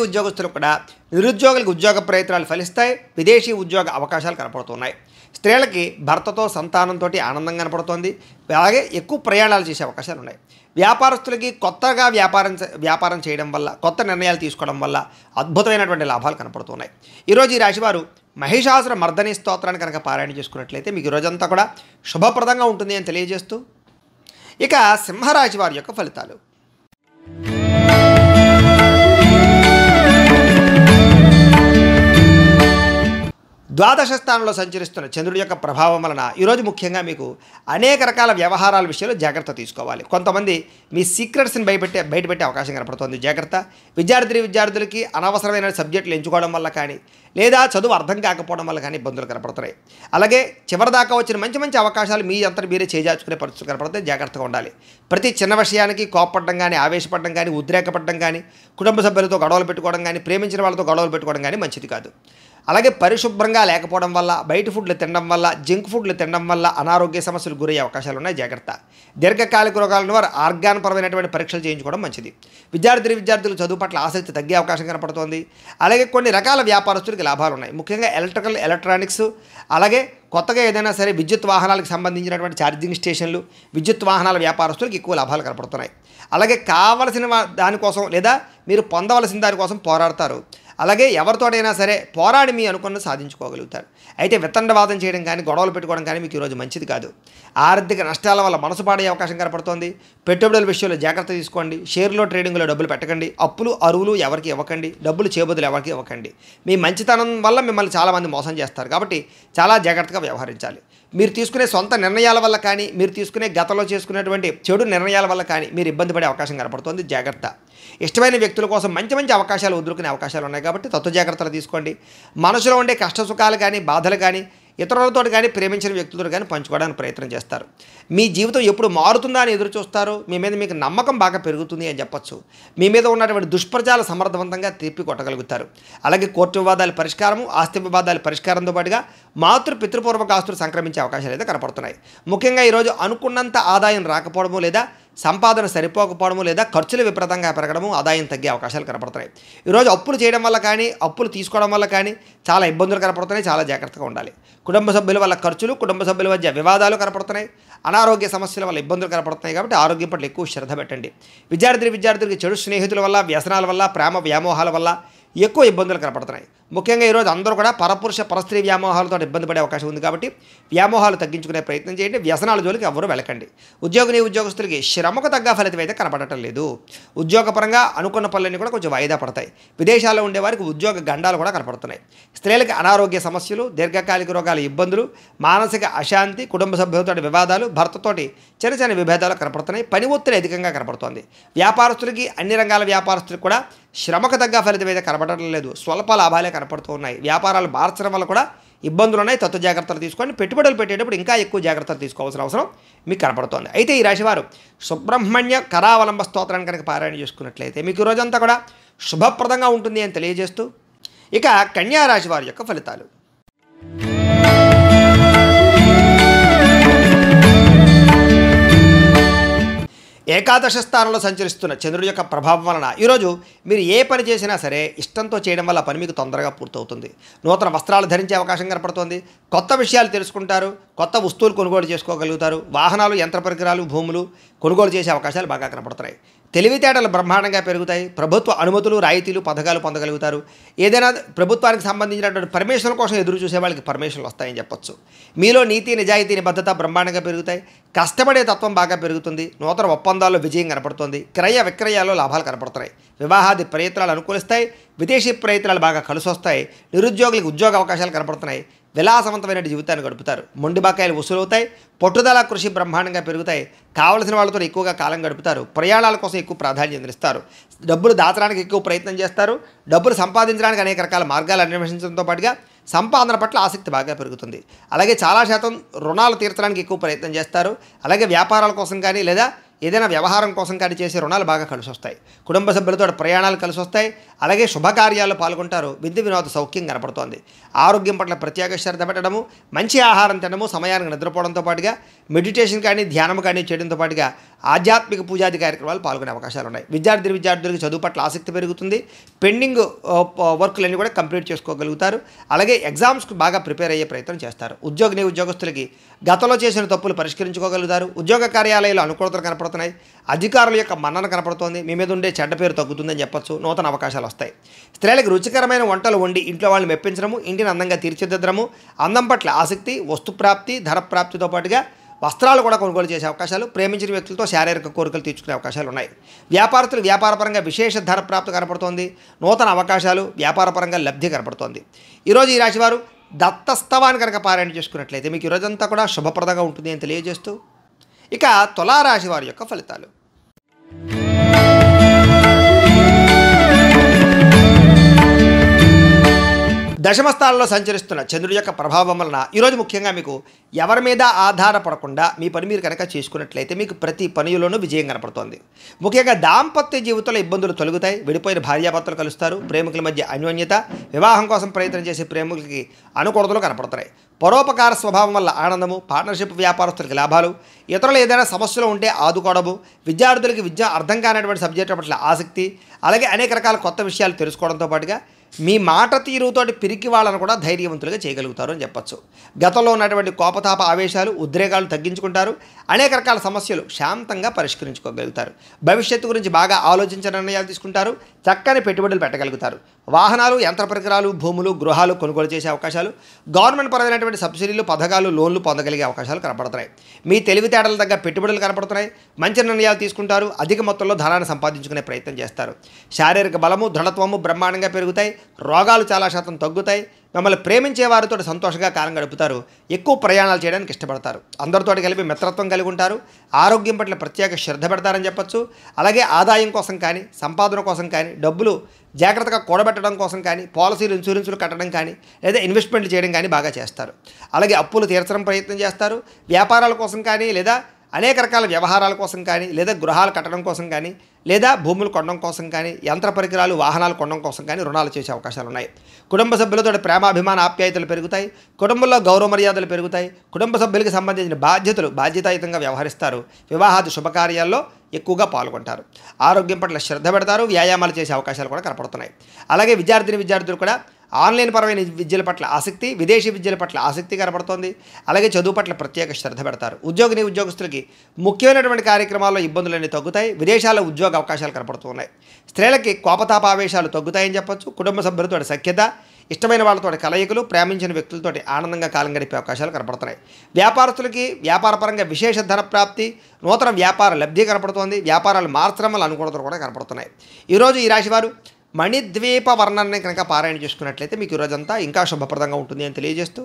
ఉద్యోగస్తులు కూడా నిరుద్యోగులకు ఉద్యోగ ప్రయత్నాలు ఫలిస్తాయి. విదేశీ ఉద్యోగ అవకాశాలు కనపడుతున్నాయి. స్త్రీలకి భర్తతో, సంతానంతో ఆనందం కనపడుతోంది. అలాగే ఎక్కువ ప్రయాణాలు చేసే అవకాశాలు ఉన్నాయి. వ్యాపారస్తులకి కొత్తగా వ్యాపారం చేయడం వల్ల, కొత్త నిర్ణయాలు తీసుకోవడం వల్ల అద్భుతమైనటువంటి లాభాలు కనపడుతున్నాయి. ఈరోజు ఈ రాశివారు మహిషాసుర మర్దని స్తోత్రాన్ని కనుక పారాయణ చేసుకున్నట్లయితే మీకు ఈరోజంతా కూడా శుభప్రదంగా ఉంటుంది అని తెలియజేస్తూ, ఇక సింహరాశి వారి యొక్క ఫలితాలు. ద్వాదశ స్థానంలో సంచరిస్తున్న చంద్రుడి యొక్క ప్రభావం వలన ఈరోజు ముఖ్యంగా మీకు అనేక రకాల వ్యవహారాల విషయంలో జాగ్రత్త తీసుకోవాలి. కొంతమంది మీ సీక్రెట్స్ని బయటపెట్టే అవకాశం కనపడుతుంది. జాగ్రత్త. విద్యార్థులకి అనవసరమైన సబ్జెక్టులు ఎంచుకోవడం వల్ల కానీ లేదా చదువు అర్థం కాకపోవడం వల్ల కానీ ఇబ్బందులు కనపడుతున్నాయి. అలాగే చివరిదాకా వచ్చిన మంచి అవకాశాలు మీ అంతా మీరే చేజార్చుకునే పరిస్థితులు కనపడితే జాగ్రత్తగా ఉండాలి. ప్రతి చిన్న విషయానికి కోపపడడం కానీ, ఆవేశపడడం కానీ, ఉద్రేకపడడం కానీ, కుటుంబ సభ్యులతో గొడవలు పెట్టుకోవడం కానీ, ప్రేమించిన వాళ్ళతో గొడవలు పెట్టుకోవడం కానీ మంచిది కాదు. అలాగే పరిశుభ్రంగా లేకపోవడం వల్ల, బయట ఫుడ్లు తినడం వల్ల, జంక్ ఫుడ్లు తినడం వల్ల అనారోగ్య సమస్యలు గురయ్యే అవకాశాలు ఉన్నాయి. జాగ్రత్త. దీర్ఘకాలిక రోగాలను వారు ఆర్గాన్పరమైనటువంటి పరీక్షలు చేయించుకోవడం మంచిది. విద్యార్థులు చదువు పట్ల ఆసక్తి తగ్గే అవకాశం కనపడుతోంది. అలాగే కొన్ని రకాల వ్యాపారస్తులకి లాభాలు ఉన్నాయి. ముఖ్యంగా ఎలక్ట్రానిక్స్, అలాగే కొత్తగా ఏదైనా సరే విద్యుత్ వాహనాలకు సంబంధించినటువంటి ఛార్జింగ్ స్టేషన్లు, విద్యుత్ వాహనాల వ్యాపారస్తులకు ఎక్కువ లాభాలు కనపడుతున్నాయి. అలాగే కావలసిన దానికోసం లేదా మీరు పొందవలసిన దానికోసం పోరాడతారు. అలాగే ఎవరితోటైనా సరే పోరాడి మీ అనుకున్నది సాధించుకోగలుగుతారు. అయితే వితండవాదం చేయడం కానీ, గొడవలు పెట్టుకోవడం కానీ మీకు ఈరోజు మంచిది కాదు. ఆర్థిక నష్టాల వల్ల మనసు పాడే అవకాశం కనపడుతోంది. పెట్టుబడుల విషయంలో జాగ్రత్త తీసుకోండి. షేర్లో, ట్రేడింగ్లో డబ్బులు పెట్టకండి. అప్పులు, అరువులు ఎవరికి ఇవ్వకండి. డబ్బులు చేబదులు ఎవరికి ఇవ్వకండి. మీ మంచితనం వల్ల మిమ్మల్ని చాలామంది మోసం చేస్తారు. కాబట్టి చాలా జాగ్రత్తగా వ్యవహరించాలి. మీరు తీసుకునే సొంత నిర్ణయాల వల్ల కానీ, మీరు తీసుకునే గతంలో చేసుకునేటువంటి చెడు నిర్ణయాల వల్ల కానీ మీరు ఇబ్బంది పడే అవకాశం కనపడుతుంది. జాగ్రత్త. ఇష్టమైన వ్యక్తుల కోసం మంచి అవకాశాలు వదులుకునే అవకాశాలు ఉన్నాయి. కాబట్టి తత్వ జాగ్రత్తలు తీసుకోండి. మనసులో ఉండే కష్ట సుఖాలు కానీ, బాధలు కానీ ఇతరులతో కానీ, ప్రేమించిన వ్యక్తులతో కానీ పంచుకోవడానికి ప్రయత్నం చేస్తారు. మీ జీవితం ఎప్పుడు మారుతుందా అని ఎదురు చూస్తారు. మీ మీద మీకు నమ్మకం బాగా పెరుగుతుంది అని చెప్పచ్చు. మీ మీద ఉన్నటువంటి దుష్ప్రచారాలు సమర్థవంతంగా తిప్పి కొట్టగలుగుతారు. అలాగే కోర్టు వివాదాల పరిష్కారము, ఆస్తి వివాదాల పరిష్కారంతో పాటుగా పితృపూర్వక ఆస్తులు సంక్రమించే అవకాశాలు అయితే కనపడుతున్నాయి. ముఖ్యంగా ఈరోజు అనుకున్నంత ఆదాయం రాకపోవడము లేదా సంపాదన సరిపోకపోవడము లేదా ఖర్చులు విపరీతంగా పెరగడము, ఆదాయం తగ్గే అవకాశాలు కనపడుతున్నాయి. ఈరోజు అప్పులు చేయడం వల్ల కానీ, అప్పులు తీసుకోవడం వల్ల కానీ చాలా ఇబ్బందులు కనపడుతున్నాయి. చాలా జాగ్రత్తగా ఉండాలి. కుటుంబ సభ్యుల వల్ల ఖర్చులు, కుటుంబ సభ్యుల మధ్య వివాదాలు కనపడుతున్నాయి. అనారోగ్య సమస్యల వల్ల ఇబ్బందులు కనపడుతున్నాయి. కాబట్టి ఆరోగ్యం పట్ల ఎక్కువ శ్రద్ధ పెట్టండి. విద్యార్థులకి చెడు స్నేహితుల వల్ల, వ్యసనాల వల్ల, ప్రేమ వ్యామోహాల వల్ల ఎక్కువ ఇబ్బందులు కనపడుతున్నాయి. ముఖ్యంగా ఈరోజు అందరూ కూడా పరపురుష పరస్త్రీ వ్యామోహాలతో ఇబ్బంది పడే అవకాశం ఉంది కాబట్టి వ్యామోహాలు తగ్గించుకునే ప్రయత్నం చేయండి. వ్యసనాల జోలికి ఎవరు వెళ్ళకండి. ఉద్యోగస్తులకి శ్రమకు తగ్గ ఫలితం అయితే కనపడటం లేదు. ఉద్యోగపరంగా అనుకున్న పనులన్నీ కూడా కొంచెం వాయిదా పడతాయి. విదేశాల్లో ఉండేవారికి ఉద్యోగ గండాలు కూడా కనపడుతున్నాయి. స్త్రీలకు అనారోగ్య సమస్యలు, దీర్ఘకాలిక రోగాల ఇబ్బందులు, మానసిక అశాంతి, కుటుంబ సభ్యులతో వివాదాలు, భర్తతోటి చిన్న చిన్న విభేదాలు కనపడుతున్నాయి. పని ఒత్తిడి అధికంగా కనపడుతోంది. వ్యాపారస్తులకి అన్ని రంగాల వ్యాపారస్తులకు కూడా శ్రమకు తగ్గ ఫలితం అయితే కనపడటం లేదు. స్వల్ప లాభాలే కనపడుతూ ఉన్నాయి. వ్యాపారాలు మార్చడం వల్ల కూడా ఇబ్బందులు ఉన్నాయి. తత్వ జాగ్రత్తలు తీసుకోండి. పెట్టుబడులు పెట్టేటప్పుడు ఇంకా ఎక్కువ జాగ్రత్తలు తీసుకోవాల్సిన అవసరం మీకు కనపడుతోంది. అయితే ఈ రాశివారు సుబ్రహ్మణ్య కరావలంబ స్తోత్రాన్ని కనుక పారాయణ చేసుకున్నట్లయితే మీకు ఈ రోజంతా కూడా శుభప్రదంగా ఉంటుంది అని తెలియజేస్తూ ఇక కన్యా రాశి వారి యొక్క ఫలితాలు. ఏకాదశ స్థానంలో సంచరిస్తున్న చంద్రుడి యొక్క ప్రభావం వలన ఈరోజు మీరు ఏ పని చేసినా సరే ఇష్టంతో చేయడం వల్ల పని మీకు తొందరగా పూర్తవుతుంది. నూతన వస్త్రాలు ధరించే అవకాశం కనపడుతోంది. కొత్త విషయాలు తెలుసుకుంటారు. కొత్త వస్తువులు కొనుగోలు చేసుకోగలుగుతారు. వాహనాలు, యంత్ర పరికరాలు, భూములు కొనుగోలు చేసే అవకాశాలు బాగా కనపడుతున్నాయి. తెలివితేటలు బ్రహ్మాండంగా పెరుగుతాయి. ప్రభుత్వ అనుమతులు, రాయితీలు, పథకాలు పొందగలుగుతారు. ఏదైనా ప్రభుత్వానికి సంబంధించినటువంటి పర్మిషన్ కోసం ఎదురు చూసే వాళ్ళకి పర్మిషన్లు వస్తాయని చెప్పొచ్చు. మీలో నీతి, నిజాయితీ, నిబద్ధత బ్రహ్మాండంగా పెరుగుతాయి. కష్టపడే తత్వం బాగా పెరుగుతుంది. నూతన ఒప్పందాల్లో విజయం కనపడుతుంది. క్రయ విక్రయాల్లో లాభాలు కనపడుతున్నాయి. వివాహాది ప్రయత్నాలు అనుకూలిస్తాయి. విదేశీ ప్రయత్నాలు బాగా కలిసి వస్తాయి. నిరుద్యోగులకు ఉద్యోగ అవకాశాలు కనపడుతున్నాయి. విలాసవంతమైన జీవితాన్ని గడుపుతారు. మొండి బకాయిలు వసూలవుతాయి. పట్టుదల, కృషి బ్రహ్మాండంగా పెరుగుతాయి. కావలసిన వాళ్ళతో ఎక్కువగా కాలం గడుపుతారు. ప్రయాణాల కోసం ఎక్కువ ప్రాధాన్యత ఇస్తారు. డబ్బులు దాచడానికి ఎక్కువ ప్రయత్నం చేస్తారు. డబ్బులు సంపాదించడానికి అనేక రకాల మార్గాలు అన్వేషించడంతో పాటుగా సంపాదన పట్ల ఆసక్తి బాగా పెరుగుతుంది. అలాగే చాలా శాతం రుణాలు తీర్చడానికి ఎక్కువ ప్రయత్నం చేస్తారు. అలాగే వ్యాపారాల కోసం కానీ లేదా ఏదైనా వ్యవహారం కోసం కానీ చేసే రుణాలు బాగా కలిసి వస్తాయి. కుటుంబ సభ్యులతో ప్రయాణాలు కలిసి వస్తాయి. అలాగే శుభకార్యాల్లో పాల్గొంటారు. విద్య వినోద సౌఖ్యం కనపడుతోంది. ఆరోగ్యం పట్ల ప్రత్యేక శ్రద్ధ పెట్టడము, మంచి ఆహారం తినడము, సమయానికి నిద్రపోవడంతో పాటుగా మెడిటేషన్ కానీ ధ్యానం కానీ చేయడంతో పాటుగా ఆధ్యాత్మిక పూజాది కార్యక్రమాలు పాల్గొనే అవకాశాలు ఉన్నాయి. విద్యార్థులకు చదువు పట్ల ఆసక్తి పెరుగుతుంది. పెండింగ్ వర్క్లన్నీ కూడా కంప్లీట్ చేసుకోగలుగుతారు. అలాగే ఎగ్జామ్స్కి బాగా ప్రిపేర్ అయ్యే ప్రయత్నం చేస్తారు. ఉద్యోగస్తులకి గతంలో చేసిన తప్పులు పరిష్కరించుకోగలుగుతారు. ఉద్యోగ కార్యాలయాలు అనుకూలతలు కనపడుతున్నాయి. అధికారుల యొక్క మన్నన కనపడుతోంది. మీ మీద ఉండే చెడ్డ పేరు తగ్గుతుందని చెప్పొచ్చు. నూతన అవకాశాలు వస్తాయి. స్త్రీలకు రుచికరమైన వంటలు వండి ఇంట్లో వాళ్ళని మెప్పించడము, ఇంటిని అందంగా తీర్చిదిద్దడము, అందం పట్ల ఆసక్తి, వస్తుప్రాప్తి, ధర ప్రాప్తితో పాటుగా వస్త్రాలు కూడా కొనుగోలు చేసే అవకాశాలు, ప్రేమించిన వ్యక్తులతో శారీరక కోరికలు తీర్చుకునే అవకాశాలు ఉన్నాయి. వ్యాపారస్తులు వ్యాపారపరంగా విశేష ధర ప్రాప్తి కనపడుతోంది. నూతన అవకాశాలు, వ్యాపారపరంగా లబ్ధి కనపడుతోంది. ఈరోజు ఈ రాశివారు దత్తస్తవాన్ని కనుక పారాయణ చేసుకున్నట్లయితే మీకు ఈరోజంతా కూడా శుభప్రదంగా ఉంటుంది అని తెలియజేస్తూ ఇక తులారాశి వారి యొక్క ఫలితాలు. దశమ స్థానంలో సంచరిస్తున్న చంద్రుడి యొక్క ప్రభావం వలన ఈరోజు ముఖ్యంగా మీకు ఎవరి మీద ఆధారపడకుండా మీ పని మీరు కనుక చేసుకున్నట్లయితే మీకు ప్రతి పనిలోనూ విజయం కనపడుతోంది. ముఖ్యంగా దాంపత్య జీవితంలో ఇబ్బందులు తొలగుతాయి. విడిపోయిన భార్యాభర్తలు కలుస్తారు. ప్రేమికుల మధ్య అన్యోన్యత, వివాహం కోసం ప్రయత్నం చేసే ప్రేమికులకి అనుకూలతలు కనపడుతున్నాయి. పరోపకార స్వభావం వల్ల ఆనందము, పార్ట్నర్షిప్ వ్యాపారస్తులకి లాభాలు, ఇతరులు ఏదైనా సమస్యలు ఉంటే ఆదుకోవడము, విద్యార్థులకి విద్య అర్థం కానటువంటి సబ్జెక్టుల పట్ల ఆసక్తి, అలాగే అనేక రకాల కొత్త విషయాలు తెలుసుకోవడంతో పాటుగా మీ మాట తీరుతోటి పిరికి వాళ్ళను కూడా ధైర్యవంతులుగా చేయగలుగుతారు అని చెప్పచ్చు. గతంలో ఉన్నటువంటి కోపతాప ఆవేశాలు, ఉద్రేకాలు తగ్గించుకుంటారు. అనేక రకాల సమస్యలు శాంతంగా పరిష్కరించుకోగలుగుతారు. భవిష్యత్తు గురించి బాగా ఆలోచించిన నిర్ణయాలు తీసుకుంటారు. చక్కని పెట్టుబడులు పెట్టగలుగుతారు. వాహనాలు, యంత్ర పరికరాలు, భూములు, గృహాలు కొనుగోలు చేసే అవకాశాలు, గవర్నమెంట్ పరమైనటువంటి సబ్సిడీలు, పథకాలు, లోన్లు పొందగలిగే అవకాశాలు కనపడుతున్నాయి. మీ తెలివితేటల తగ్గ పెట్టుబడులు కనపడుతున్నాయి. మంచి నిర్ణయాలు తీసుకుంటారు. అధిక మొత్తంలో ధనాన్ని సంపాదించుకునే ప్రయత్నం చేస్తారు. శారీరక బలము, దృఢత్వము బ్రహ్మాండంగా పెరుగుతాయి. రోగాలు చాలా శాతం తగ్గుతాయి. మిమ్మల్ని ప్రేమించే వారితో సంతోషంగా కాలం గడుపుతారు. ఎక్కువ ప్రయాణాలు చేయడానికి ఇష్టపడతారు. అందరితో కలిపి మిత్రత్వం కలిగి ఉంటారు. ఆరోగ్యం పట్ల ప్రత్యేక శ్రద్ధ పెడతారని చెప్పచ్చు. అలాగే ఆదాయం కోసం కానీ, సంపాదన కోసం కానీ, డబ్బులు జాగ్రత్తగా కూడబెట్టడం కోసం కానీ, పాలసీలు, ఇన్సూరెన్సులు కట్టడం కానీ, లేదా ఇన్వెస్ట్మెంట్లు చేయడం కానీ బాగా చేస్తారు. అలాగే అప్పులు తీర్చడం ప్రయత్నం చేస్తారు. వ్యాపారాల కోసం కానీ, లేదా అనేక రకాల వ్యవహారాల కోసం కానీ, లేదా గృహాలు కట్టడం కోసం కానీ, లేదా భూములు కొనడం కోసం కానీ, యంత్ర పరికరాలు, వాహనాలు కొనడం కోసం కానీ రుణాలు చేసే అవకాశాలు ఉన్నాయి. కుటుంబ సభ్యులతో ప్రేమాభిమాన ఆప్యాయతలు పెరుగుతాయి. కుటుంబంలో గౌరవ మర్యాదలు పెరుగుతాయి. కుటుంబ సభ్యులకు సంబంధించిన బాధ్యతాయుతంగా వ్యవహరిస్తారు. వివాహాది శుభకార్యాల్లో ఎక్కువగా పాల్గొంటారు. ఆరోగ్యం పట్ల శ్రద్ధ పెడతారు. వ్యాయామాలు చేసే అవకాశాలు కూడా కనపడుతున్నాయి. అలాగే విద్యార్థులు కూడా ఆన్లైన్ పరమైన విద్యల పట్ల ఆసక్తి, విదేశీ విద్యల పట్ల ఆసక్తి కనపడుతోంది. అలాగే చదువు పట్ల ప్రత్యేక శ్రద్ధ పెడతారు. ఉద్యోగస్తులకి ముఖ్యమైనటువంటి కార్యక్రమాల్లో ఇబ్బందులన్నీ తగ్గుతాయి. విదేశాల్లో ఉద్యోగ అవకాశాలు కనపడుతున్నాయి. స్త్రీలకి కోపతాపావేశాలు తగ్గుతాయని చెప్పొచ్చు. కుటుంబ సభ్యులతో సఖ్యత, ఇష్టమైన వాళ్ళతో కలయికలు, ప్రేమించిన వ్యక్తులతోటి ఆనందంగా కాలం గడిపే అవకాశాలు కనపడుతున్నాయి. వ్యాపారస్తులకి వ్యాపారపరంగా విశేష ధన ప్రాప్తి, నూతన వ్యాపార లబ్ధి కనపడుతోంది. వ్యాపారాలు మార్చడం వల్ల అనుకూలతలు కూడా కనపడుతున్నాయి. ఈరోజు ఈ రాశివారు మణిద్వీప వర్ణాన్ని కనుక పారాయణ చేసుకున్నట్లయితే మీకు ఈ రోజంతా ఇంకా శుభప్రదంగా ఉంటుంది అని తెలియజేస్తూ,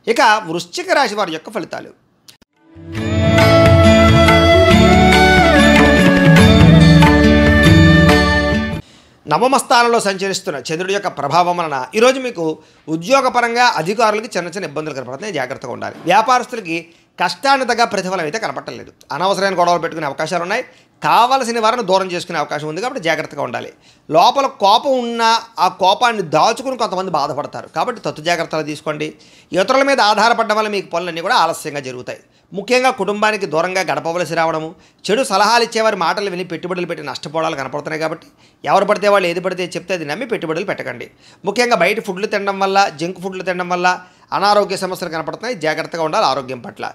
ఇక వృశ్చిక రాశి వారి యొక్క ఫలితాలు. నవమ స్థానంలో సంచరిస్తున్న చంద్రుడి యొక్క ప్రభావం వలన ఈరోజు మీకు ఉద్యోగపరంగా అధికారులకి చిన్న చిన్న ఇబ్బందులు కనపడుతున్నాయి. జాగ్రత్తగా ఉండాలి. వ్యాపారస్తులకి కష్టాన్ని తగ్గ ప్రతిఫలం అయితే కనపడలేదు. అనవసరమైన గొడవలు పెట్టుకునే అవకాశాలు ఉన్నాయి. కావలసిన వారిని దూరం చేసుకునే అవకాశం ఉంది. కాబట్టి జాగ్రత్తగా ఉండాలి. లోపల కోపం ఉన్న ఆ కోపాన్ని దాచుకుని కొంతమంది బాధపడతారు. కాబట్టి తత్తు జాగ్రత్తలు తీసుకోండి. ఇతరుల మీద ఆధారపడడం వల్ల మీకు పనులన్నీ కూడా ఆలస్యంగా జరుగుతాయి. ముఖ్యంగా కుటుంబానికి దూరంగా గడపవలసి రావడము, చెడు సలహాలు ఇచ్చేవారి మాటలు విని పెట్టుబడులు పెట్టి నష్టపోవడాలు కనపడుతున్నాయి. కాబట్టి ఎవరు పడితే వాళ్ళు ఏది పడితే చెప్తే అది నమ్మి పెట్టుబడులు పెట్టకండి. ముఖ్యంగా బయట ఫుడ్లు తినడం వల్ల, జంక్ ఫుడ్లు తినడం వల్ల అనారోగ్య సమస్యలు కనపడుతున్నాయి. జాగ్రత్తగా ఉండాలి ఆరోగ్యం పట్ల.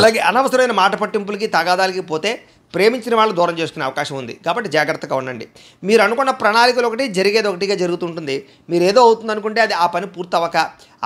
అలాగే అనవసరమైన మాట పట్టింపులకి, తగాదాలకి పోతే ప్రేమించిన వాళ్ళు దూరం చేసుకునే అవకాశం ఉంది. కాబట్టి జాగ్రత్తగా ఉండండి. మీరు అనుకున్న ప్రణాళికలు ఒకటి, జరిగేది ఒకటిగా జరుగుతుంటుంది. మీరు ఏదో అవుతుంది అనుకుంటే అది ఆ పని పూర్తవక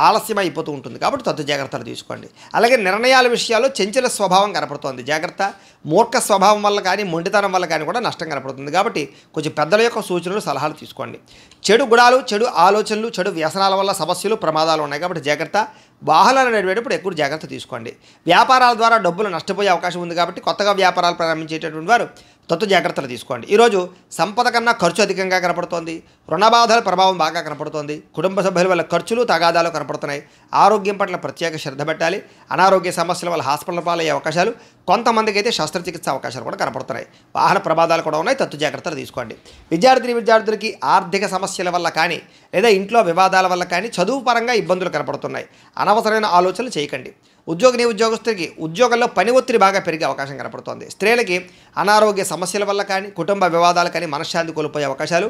ఆలస్యం అయిపోతూ ఉంటుంది. కాబట్టి తత్తు జాగ్రత్తలు తీసుకోండి. అలాగే నిర్ణయాల విషయాల్లో చంచల స్వభావం కనపడుతోంది. జాగ్రత్త. మూర్ఖ స్వభావం వల్ల కానీ, మొండితనం వల్ల కానీ కూడా నష్టం కనపడుతుంది. కాబట్టి కొంచెం పెద్దల యొక్క సూచనలు, సలహాలు తీసుకోండి. చెడు గుణాలు, చెడు ఆలోచనలు, చెడు వ్యసనాల వల్ల సమస్యలు, ప్రమాదాలు ఉన్నాయి. కాబట్టి జాగ్రత్త. వాహనాలు నడిపేటప్పుడు ఎక్కువ జాగ్రత్త తీసుకోండి. వ్యాపారాల ద్వారా డబ్బులు నష్టపోయే అవకాశం ఉంది. కాబట్టి కొత్తగా వ్యాపారాలు ప్రారంభించేటటువంటి వారు తత్తు జాగ్రత్తలు తీసుకోండి. ఈరోజు సంపద కన్నా ఖర్చు అధికంగా కనపడుతోంది. రుణబాధల ప్రభావం బాగా కనపడుతోంది. కుటుంబ సభ్యుల వల్ల ఖర్చులు, తగాదాలు కనపడుతున్నాయి. ఆరోగ్యం పట్ల ప్రత్యేక శ్రద్ధ పెట్టాలి. అనారోగ్య సమస్యల వల్ల హాస్పిటల్ పాలయ్యే అవకాశాలు, కొంతమందికి అయితే శస్త్రచికిత్స అవకాశాలు కూడా కనపడుతున్నాయి. వాహన ప్రమాదాలు కూడా ఉన్నాయి. తత్తు జాగ్రత్తలు తీసుకోండి. విద్యార్థులకి ఆర్థిక సమస్యల వల్ల కానీ, లేదా ఇంట్లో వివాదాల వల్ల కానీ చదువు పరంగా ఇబ్బందులు కనపడుతున్నాయి. అనవసరమైన ఆలోచనలు చేయకండి. ఉద్యోగస్తులకి ఉద్యోగంలో పని ఒత్తిడి బాగా పెరిగే అవకాశం కనపడుతోంది. స్త్రీలకి అనారోగ్య సమస్యల వల్ల కానీ, కుటుంబ వివాదాలు కానీ మనశ్శాంతి కోల్పోయే అవకాశాలు,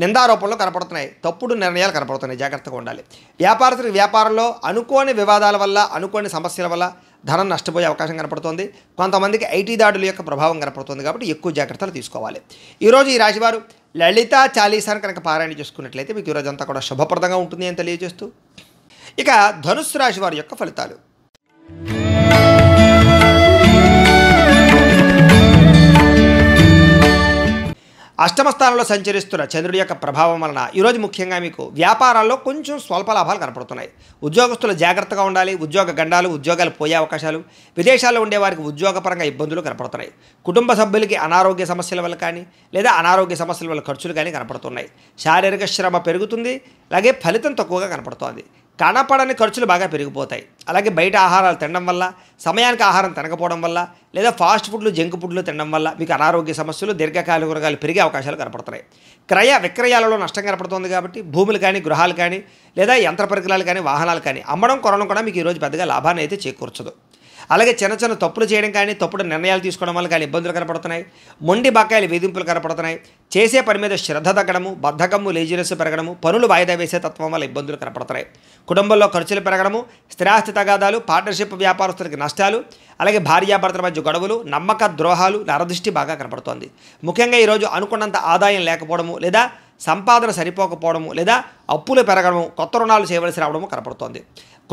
నిందారోపణలు కనపడుతున్నాయి. తప్పుడు నిర్ణయాలు కనపడుతున్నాయి. జాగ్రత్తగా ఉండాలి. వ్యాపారస్తులకి వ్యాపారంలో అనుకోని వివాదాల వల్ల, అనుకోని సమస్యల వల్ల ధనం నష్టపోయే అవకాశం కనపడుతోంది. కొంతమందికి ఐటీ దాడుల యొక్క ప్రభావం కనపడుతుంది. కాబట్టి ఎక్కువ జాగ్రత్తలు తీసుకోవాలి. ఈరోజు ఈ రాశివారు లలితా చాలీసాను కనుక పారాయణ చేసుకున్నట్లయితే మీకు ఈరోజు అంతా కూడా శుభప్రదంగా ఉంటుంది అని తెలియజేస్తూ, ఇక ధనుస్సు రాశి వారి యొక్క ఫలితాలు. అష్టమ స్థానంలో సంచరిస్తున్న చంద్రుడి యొక్క ప్రభావం వలన ఈరోజు ముఖ్యంగా మీకు వ్యాపారాల్లో కొంచెం స్వల్ప లాభాలు కనపడుతున్నాయి. ఉద్యోగస్తులు జాగ్రత్తగా ఉండాలి. ఉద్యోగ గండాలు, ఉద్యోగాలు పోయే అవకాశాలు, విదేశాల్లో ఉండే వారికి ఉద్యోగపరంగా ఇబ్బందులు కనపడుతున్నాయి. కుటుంబ సభ్యులకి అనారోగ్య సమస్యల వల్ల కానీ, లేదా అనారోగ్య సమస్యల వల్ల ఖర్చులు కానీ కనపడుతున్నాయి. శారీరక శ్రమ పెరుగుతుంది. అలాగే ఫలితం తక్కువగా కనపడుతోంది. కనపడని ఖర్చులు బాగా పెరిగిపోతాయి. అలాగే బయట ఆహారాలు తినడం వల్ల, సమయానికి ఆహారం తినకపోవడం వల్ల, లేదా ఫాస్ట్ ఫుడ్లు, జంక్ ఫుడ్లు తినడం వల్ల మీకు అనారోగ్య సమస్యలు, దీర్ఘకాలిక రోగాలు పెరిగే అవకాశాలు కనపడుతున్నాయి. క్రయ విక్రయాలలో నష్టం కనపడుతుంది. కాబట్టి భూములు కానీ, గృహాలు కానీ, లేదా యంత్ర పరికరాలు కానీ, వాహనాలు కానీ అమ్మడం, కొనడం కూడా మీకు ఈరోజు పెద్దగా లాభాన్ని అయితే చేకూర్చదు. అలాగే చిన్న చిన్న తప్పులు చేయడం కానీ, తప్పుడు నిర్ణయాలు తీసుకోవడం వల్ల కానీ ఇబ్బందులు కనపడుతున్నాయి. మొండి బకాయిలు, వేధింపులు కనపడుతున్నాయి. చేసే పని మీద శ్రద్ధ తగ్గడము, బద్ధకము, లేజినెస్ పెరగడము, పనులు వాయిదా వేసే తత్వం వల్ల ఇబ్బందులు కనపడుతున్నాయి. కుటుంబంలో ఖర్చులు పెరగడము, స్థిరాస్తి తగాదాలు, పార్ట్నర్షిప్ వ్యాపారస్తులకి నష్టాలు, అలాగే భార్యాభర్తల మధ్య గొడవలు, నమ్మక ద్రోహాలు, నరదృష్టి బాగా కనపడుతోంది. ముఖ్యంగా ఈరోజు అనుకున్నంత ఆదాయం లేకపోవడము, లేదా సంపాదన సరిపోకపోవడము, లేదా అప్పులు పెరగడము, కొత్త రుణాలు చేయవలసి రావడము కనపడుతోంది.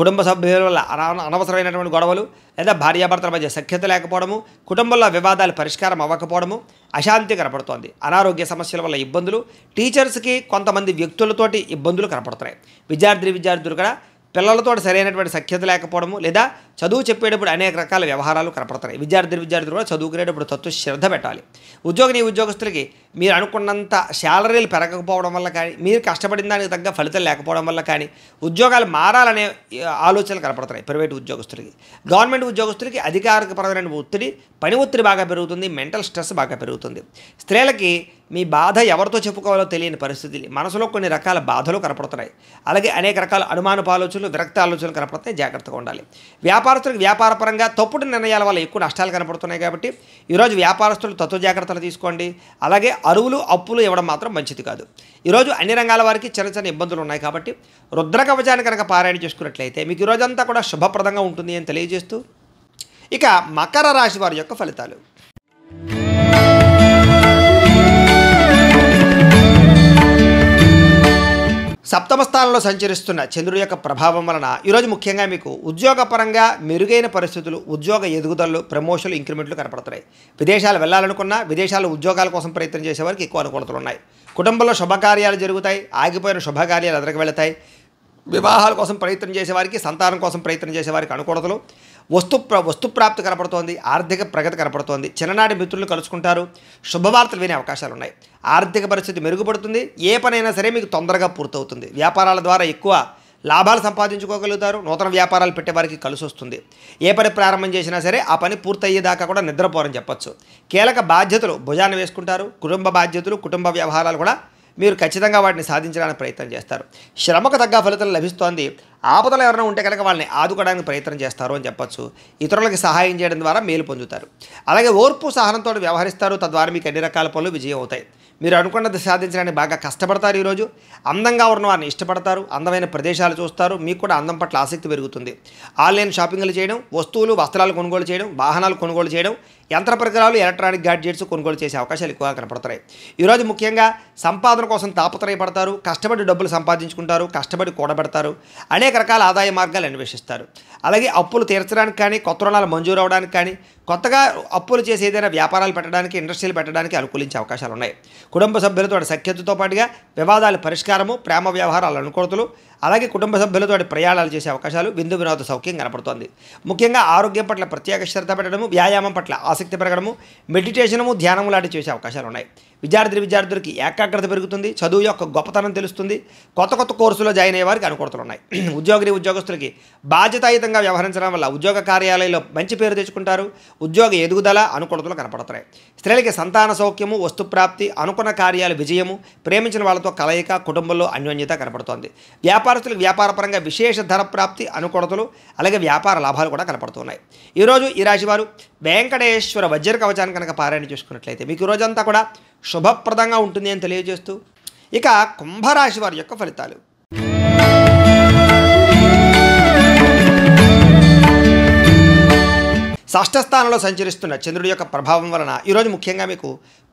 కుటుంబ సభ్యుల వల్ల అనవసరమైనటువంటి గొడవలు, లేదా భార్యాభర్తల మధ్య సఖ్యత లేకపోవడము, కుటుంబంలో వివాదాలు పరిష్కారం అవ్వకపోవడము, అశాంతి కనపడుతోంది. అనారోగ్య సమస్యల వల్ల ఇబ్బందులు, టీచర్స్కి కొంతమంది వ్యక్తులతోటి ఇబ్బందులు కనపడుతున్నాయి. విద్యార్థులు కూడా పిల్లలతో సరైనటువంటి సఖ్యత లేకపోవడము, లేదా చదువు చెప్పేటప్పుడు అనేక రకాల వ్యవహారాలు కనపడుతున్నాయి. విద్యార్థులు కూడా చదువుకునేటప్పుడు తత్వ శ్రద్ధ పెట్టాలి. ఉద్యోగస్తులకి మీరు అనుకున్నంత శాలరీలు పెరగకపోవడం వల్ల కానీ, మీరు కష్టపడిన దానికి తగ్గ ఫలితం లేకపోవడం వల్ల కానీ ఉద్యోగాలు మారాలనే ఆలోచనలు కనపడుతున్నాయి. ప్రైవేటు ఉద్యోగస్తులకి, గవర్నమెంట్ ఉద్యోగస్తులకి అధికారికపరమైన ఒత్తిడి, పని ఒత్తిడి బాగా పెరుగుతుంది. మెంటల్ స్ట్రెస్ బాగా పెరుగుతుంది. స్త్రీలకి మీ బాధ ఎవరితో చెప్పుకోవాలో తెలియని పరిస్థితి, మనసులో కొన్ని రకాల బాధలు కనపడుతున్నాయి. అలాగే అనేక రకాల అనుమానపు ఆలోచనలు, విరక్త ఆలోచనలు కనపడుతున్నాయి. జాగ్రత్తగా ఉండాలి. వ్యాపారస్తులకు వ్యాపారపరంగా తప్పుడు నిర్ణయాల వల్ల ఎక్కువ నష్టాలు కనపడుతున్నాయి. కాబట్టి ఈరోజు వ్యాపారస్తులు తత్వ జాగ్రత్తలు తీసుకోండి. అలాగే అరువులు, అప్పులు ఇవ్వడం మాత్రం మంచిది కాదు. ఈరోజు అన్ని రంగాల వారికి చిన్న చిన్న ఇబ్బందులు ఉన్నాయి. కాబట్టి రుద్రకవచాన్ని కనుక పారాయణ చేసుకున్నట్లయితే మీకు ఈరోజంతా కూడా శుభప్రదంగా ఉంటుంది అని తెలియజేస్తూ, ఇక మకర రాశి వారి యొక్క ఫలితాలు. సప్తమ స్థానంలో సంచరిస్తున్న చంద్రుడి యొక్క ప్రభావం వలన ఈరోజు ముఖ్యంగా మీకు ఉద్యోగపరంగా మెరుగైన పరిస్థితులు, ఉద్యోగ ఎదుగుదలలు, ప్రమోషన్లు, ఇంక్రిమెంట్లు కనపడుతున్నాయి. విదేశాలు వెళ్ళాలనుకున్నా, విదేశాల్లో ఉద్యోగాల కోసం ప్రయత్నం చేసేవారికి ఎక్కువ అనుకూలతలు ఉన్నాయి. కుటుంబంలో శుభకార్యాలు జరుగుతాయి. ఆగిపోయిన శుభకార్యాలు ఎదురుకు వెళతాయి. వివాహాల కోసం ప్రయత్నం చేసేవారికి, సంతానం కోసం ప్రయత్నం చేసేవారికి అనుకూలతలు. వస్తుప్రాప్తి కనపడుతోంది. ఆర్థిక ప్రగతి కనపడుతోంది. చిన్ననాటి మిత్రులను కలుసుకుంటారు. శుభవార్తలు వినే అవకాశాలు ఉన్నాయి. ఆర్థిక పరిస్థితి మెరుగుపడుతుంది. ఏ పనైనా సరే మీకు తొందరగా పూర్తవుతుంది. వ్యాపారాల ద్వారా ఎక్కువ లాభాలు సంపాదించుకోగలుగుతారు. నూతన వ్యాపారాలు పెట్టేవారికి కలిసి వస్తుంది. ఏ పని ప్రారంభం చేసినా సరే ఆ పని పూర్తయ్యేదాకా కూడా నిద్రపోరని చెప్పొచ్చు. కీలక బాధ్యతలు భుజాన్ని వేసుకుంటారు. కుటుంబ బాధ్యతలు, కుటుంబ వ్యవహారాలు కూడా మీరు ఖచ్చితంగా వాటిని సాధించడానికి ప్రయత్నం చేస్తారు. శ్రమకు తగ్గ ఫలితం లభిస్తోంది. ఆపదలు ఎవరైనా ఉంటే కనుక వాళ్ళని ఆదుకోవడానికి ప్రయత్నం చేస్తారు అని చెప్పొచ్చు. ఇతరులకు సహాయం చేయడం ద్వారా మేలు పొందుతారు. అలాగే ఓర్పు సహనంతో వ్యవహరిస్తారు. తద్వారా మీకు అన్ని రకాల పనులు విజయం అవుతాయి. మీరు అనుకున్నది సాధించడానికి బాగా కష్టపడతారు. ఈరోజు అందంగా ఉన్న వారిని ఇష్టపడతారు. అందమైన ప్రదేశాలు చూస్తారు. మీకు కూడా అందం పట్ల ఆసక్తి పెరుగుతుంది. ఆన్లైన్ షాపింగ్లు చేయడం, వస్తువులు, వస్త్రాలు కొనుగోలు చేయడం, వాహనాలు కొనుగోలు చేయడం, యంత్ర పరికరాలు, ఎలక్ట్రానిక్ గ్యాడ్జెట్స్ కొనుగోలు చేసే అవకాశాలు ఎక్కువగా కనపడతాయి. ఈరోజు ముఖ్యంగా సంపాదన కోసం తాపత్రయపడతారు. కష్టపడి డబ్బులు సంపాదించుకుంటారు. కష్టపడి కూడబెడతారు. అనేక రకాల ఆదాయ మార్గాలు అన్వేషిస్తారు. అలాగే అప్పులు తీర్చడానికి కానీ, కొత్త రుణాలు మంజూరు అవడానికి కానీ, కొత్తగా అప్పులు చేసి ఏదైనా వ్యాపారాలు పెట్టడానికి, ఇండస్ట్రీలు పెట్టడానికి అనుకూలించే అవకాశాలు ఉన్నాయి. కుటుంబ సభ్యులతో సఖ్యతతో పాటుగా వివాదాల పరిష్కారము, ప్రేమ వ్యవహారాల అనుకూలతలు, అలాగే కుటుంబ సభ్యులతో ప్రయాణాలు చేసే అవకాశాలు, విందు వినోద సౌఖ్యం కనపడుతోంది. ముఖ్యంగా ఆరోగ్యం పట్ల ప్రత్యేక శ్రద్ధ పెట్టడము, వ్యాయామం పట్ల ఆసక్తి పెరగడము, మెడిటేషనము, ధ్యానము లాంటివి చేసే అవకాశాలు ఉన్నాయి. విద్యార్థులకి ఏకాగ్రత పెరుగుతుంది. చదువు యొక్క గొప్పతనం తెలుస్తుంది. కొత్త కోర్సులో జాయిన్ అయ్యే వారికి అనుకూలతలు ఉన్నాయి. ఉద్యోగస్తులకి బాధ్యతాయుతంగా వ్యవహరించడం వల్ల ఉద్యోగ కార్యాలయంలో మంచి పేరు తెచ్చుకుంటారు. ఉద్యోగ ఎదుగుదల, అనుకూలతలు కనపడుతున్నాయి. స్త్రీలకి సంతాన సౌఖ్యము, వస్తుప్రాప్తి, అనుకున్న కార్యాలు విజయము, ప్రేమించిన వాళ్ళతో కలయిక, కుటుంబంలో అన్యోన్యత కనపడుతోంది. వ్యాపారస్తులకు వ్యాపారపరంగా విశేష ధర ప్రాప్తి, అనుకూలతలు, అలాగే వ్యాపార లాభాలు కూడా కనపడుతున్నాయి. ఈరోజు ఈ రాశి వారు వెంకటేశ్వర వజ్ర కవచాన్ని కనుక పారాయణ చేసుకున్నట్లయితే మీకు రోజంతా కూడా శుభప్రదంగా ఉంటుంది అని తెలియజేస్తూ, ఇక కుంభరాశి వారి యొక్క ఫలితాలు. షష్ఠ స్థానంలో సంచరిస్తున్న చంద్రుడి యొక్క ప్రభావం వలన ఈరోజు ముఖ్యంగా మీకు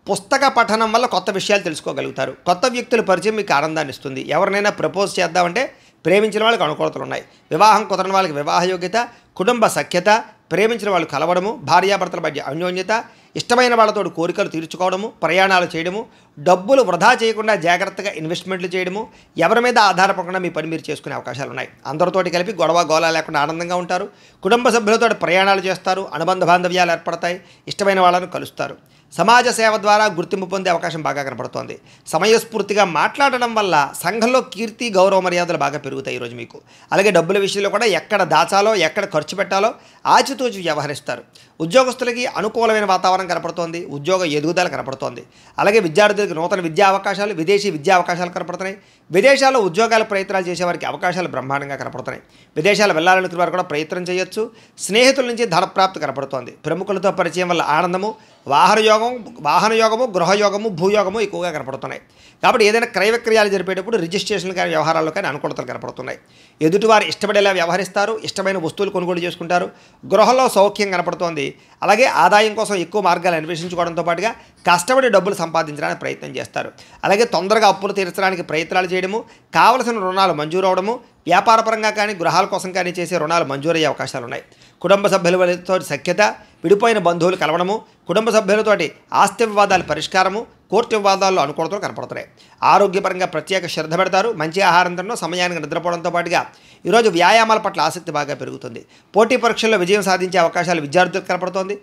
పుస్తక పఠనం వల్ల కొత్త విషయాలు తెలుసుకోగలుగుతారు. కొత్త వ్యక్తుల పరిచయం మీకు ఆనందాన్ని ఇస్తుంది. ఎవరినైనా ప్రపోజ్ చేద్దామంటే ప్రేమించిన వాళ్ళకి అనుకూలతలు ఉన్నాయి. వివాహం కుదరని వాళ్ళకి వివాహ యోగ్యత, కుటుంబ సఖ్యత, ప్రేమించిన వాళ్ళు కలవడము, భార్యాభర్తల మధ్య అన్యోన్యత, ఇష్టమైన వాళ్ళతో కోరికలు తీర్చుకోవడము, ప్రయాణాలు చేయడము, డబ్బులు వృధా చేయకుండా జాగ్రత్తగా ఇన్వెస్ట్మెంట్లు చేయడము, ఎవరి మీద ఆధారపడకుండా మీ పని మీరు చేసుకునే అవకాశాలు ఉన్నాయి. అందరితోటి కలిపి గొడవ గోళ లేకుండా ఆనందంగా ఉంటారు. కుటుంబ సభ్యులతో ప్రయాణాలు చేస్తారు. అనుబంధ బాంధవ్యాలు ఏర్పడతాయి. ఇష్టమైన వాళ్ళను కలుస్తారు. సమాజ సేవ ద్వారా గుర్తింపు పొందే అవకాశం బాగా కనపడుతోంది. సమయస్ఫూర్తిగా మాట్లాడడం వల్ల సంఘంలో కీర్తి, గౌరవ మర్యాదలు బాగా పెరుగుతాయి ఈరోజు మీకు. అలాగే డబ్బుల విషయంలో కూడా ఎక్కడ దాచాలో, ఎక్కడ ఖర్చు పెట్టాలో ఆచితూచి వ్యవహరిస్తారు. ఉద్యోగస్తులకి అనుకూలమైన వాతావరణం కనపడుతోంది. ఉద్యోగ ఎదుగుదల కనపడుతోంది. అలాగే విద్యార్థులకు నూతన విద్యా అవకాశాలు, విదేశీ విద్యా అవకాశాలు కనపడుతున్నాయి. విదేశాల్లో ఉద్యోగాల ప్రయత్నాలు చేసేవారికి అవకాశాలు బ్రహ్మాండంగా కనపడుతున్నాయి. విదేశాలు వెళ్ళాలనుకునే వారు కూడా ప్రయత్నం చేయొచ్చు. స్నేహితుల నుంచి ధనప్రాప్తి కనపడుతోంది. ప్రముఖులతో పరిచయం వల్ల ఆనందము, వాహన యోగము, గృహయోగము, భూయోగము ఎక్కువగా కనపడుతున్నాయి. కాబట్టి ఏదైనా క్రయ విక్రయాలు జరిపేటప్పుడు రిజిస్ట్రేషన్ కానీ వ్యవహారాల్లో కానీ అనుకూలతలు కనపడుతున్నాయి. ఎదుటివారు ఇష్టపడేలా వ్యవహరిస్తారు. ఇష్టమైన వస్తువులు కొనుగోలు చేసుకుంటారు. గృహంలో సౌఖ్యం కనపడుతోంది. అలాగే ఆదాయం కోసం ఎక్కువ మార్గాలు అన్వేషించుకోవడంతో పాటుగా కష్టపడి డబ్బులు సంపాదించడానికి ప్రయత్నం చేస్తారు. అలాగే తొందరగా అప్పులు తీర్చడానికి ప్రయత్నాలు చేయడము, కావలసిన రుణాలు మంజూరు అవడము, వ్యాపారపరంగా కానీ గృహాల కోసం కానీ చేసే రుణాలు మంజూరయ్యే అవకాశాలు ఉన్నాయి. కుటుంబ సభ్యులతో సఖ్యత, విడిపోయిన బంధువులు కలవడము, కుటుంబ సభ్యులతోటి ఆస్తి వివాదాల పరిష్కారము, కోర్టు వివాదాల్లో అనుకూలతలు కనపడుతున్నాయి. ఆరోగ్యపరంగా ప్రత్యేక శ్రద్ధ పెడతారు. మంచి ఆహారం తినడం, సమయానికి నిద్రపోవడంతో పాటుగా ఈరోజు వ్యాయామాల పట్ల ఆసక్తి బాగా పెరుగుతుంది. పోటీ పరీక్షల్లో విజయం సాధించే అవకాశాలు విద్యార్థులకు కనపడుతోంది.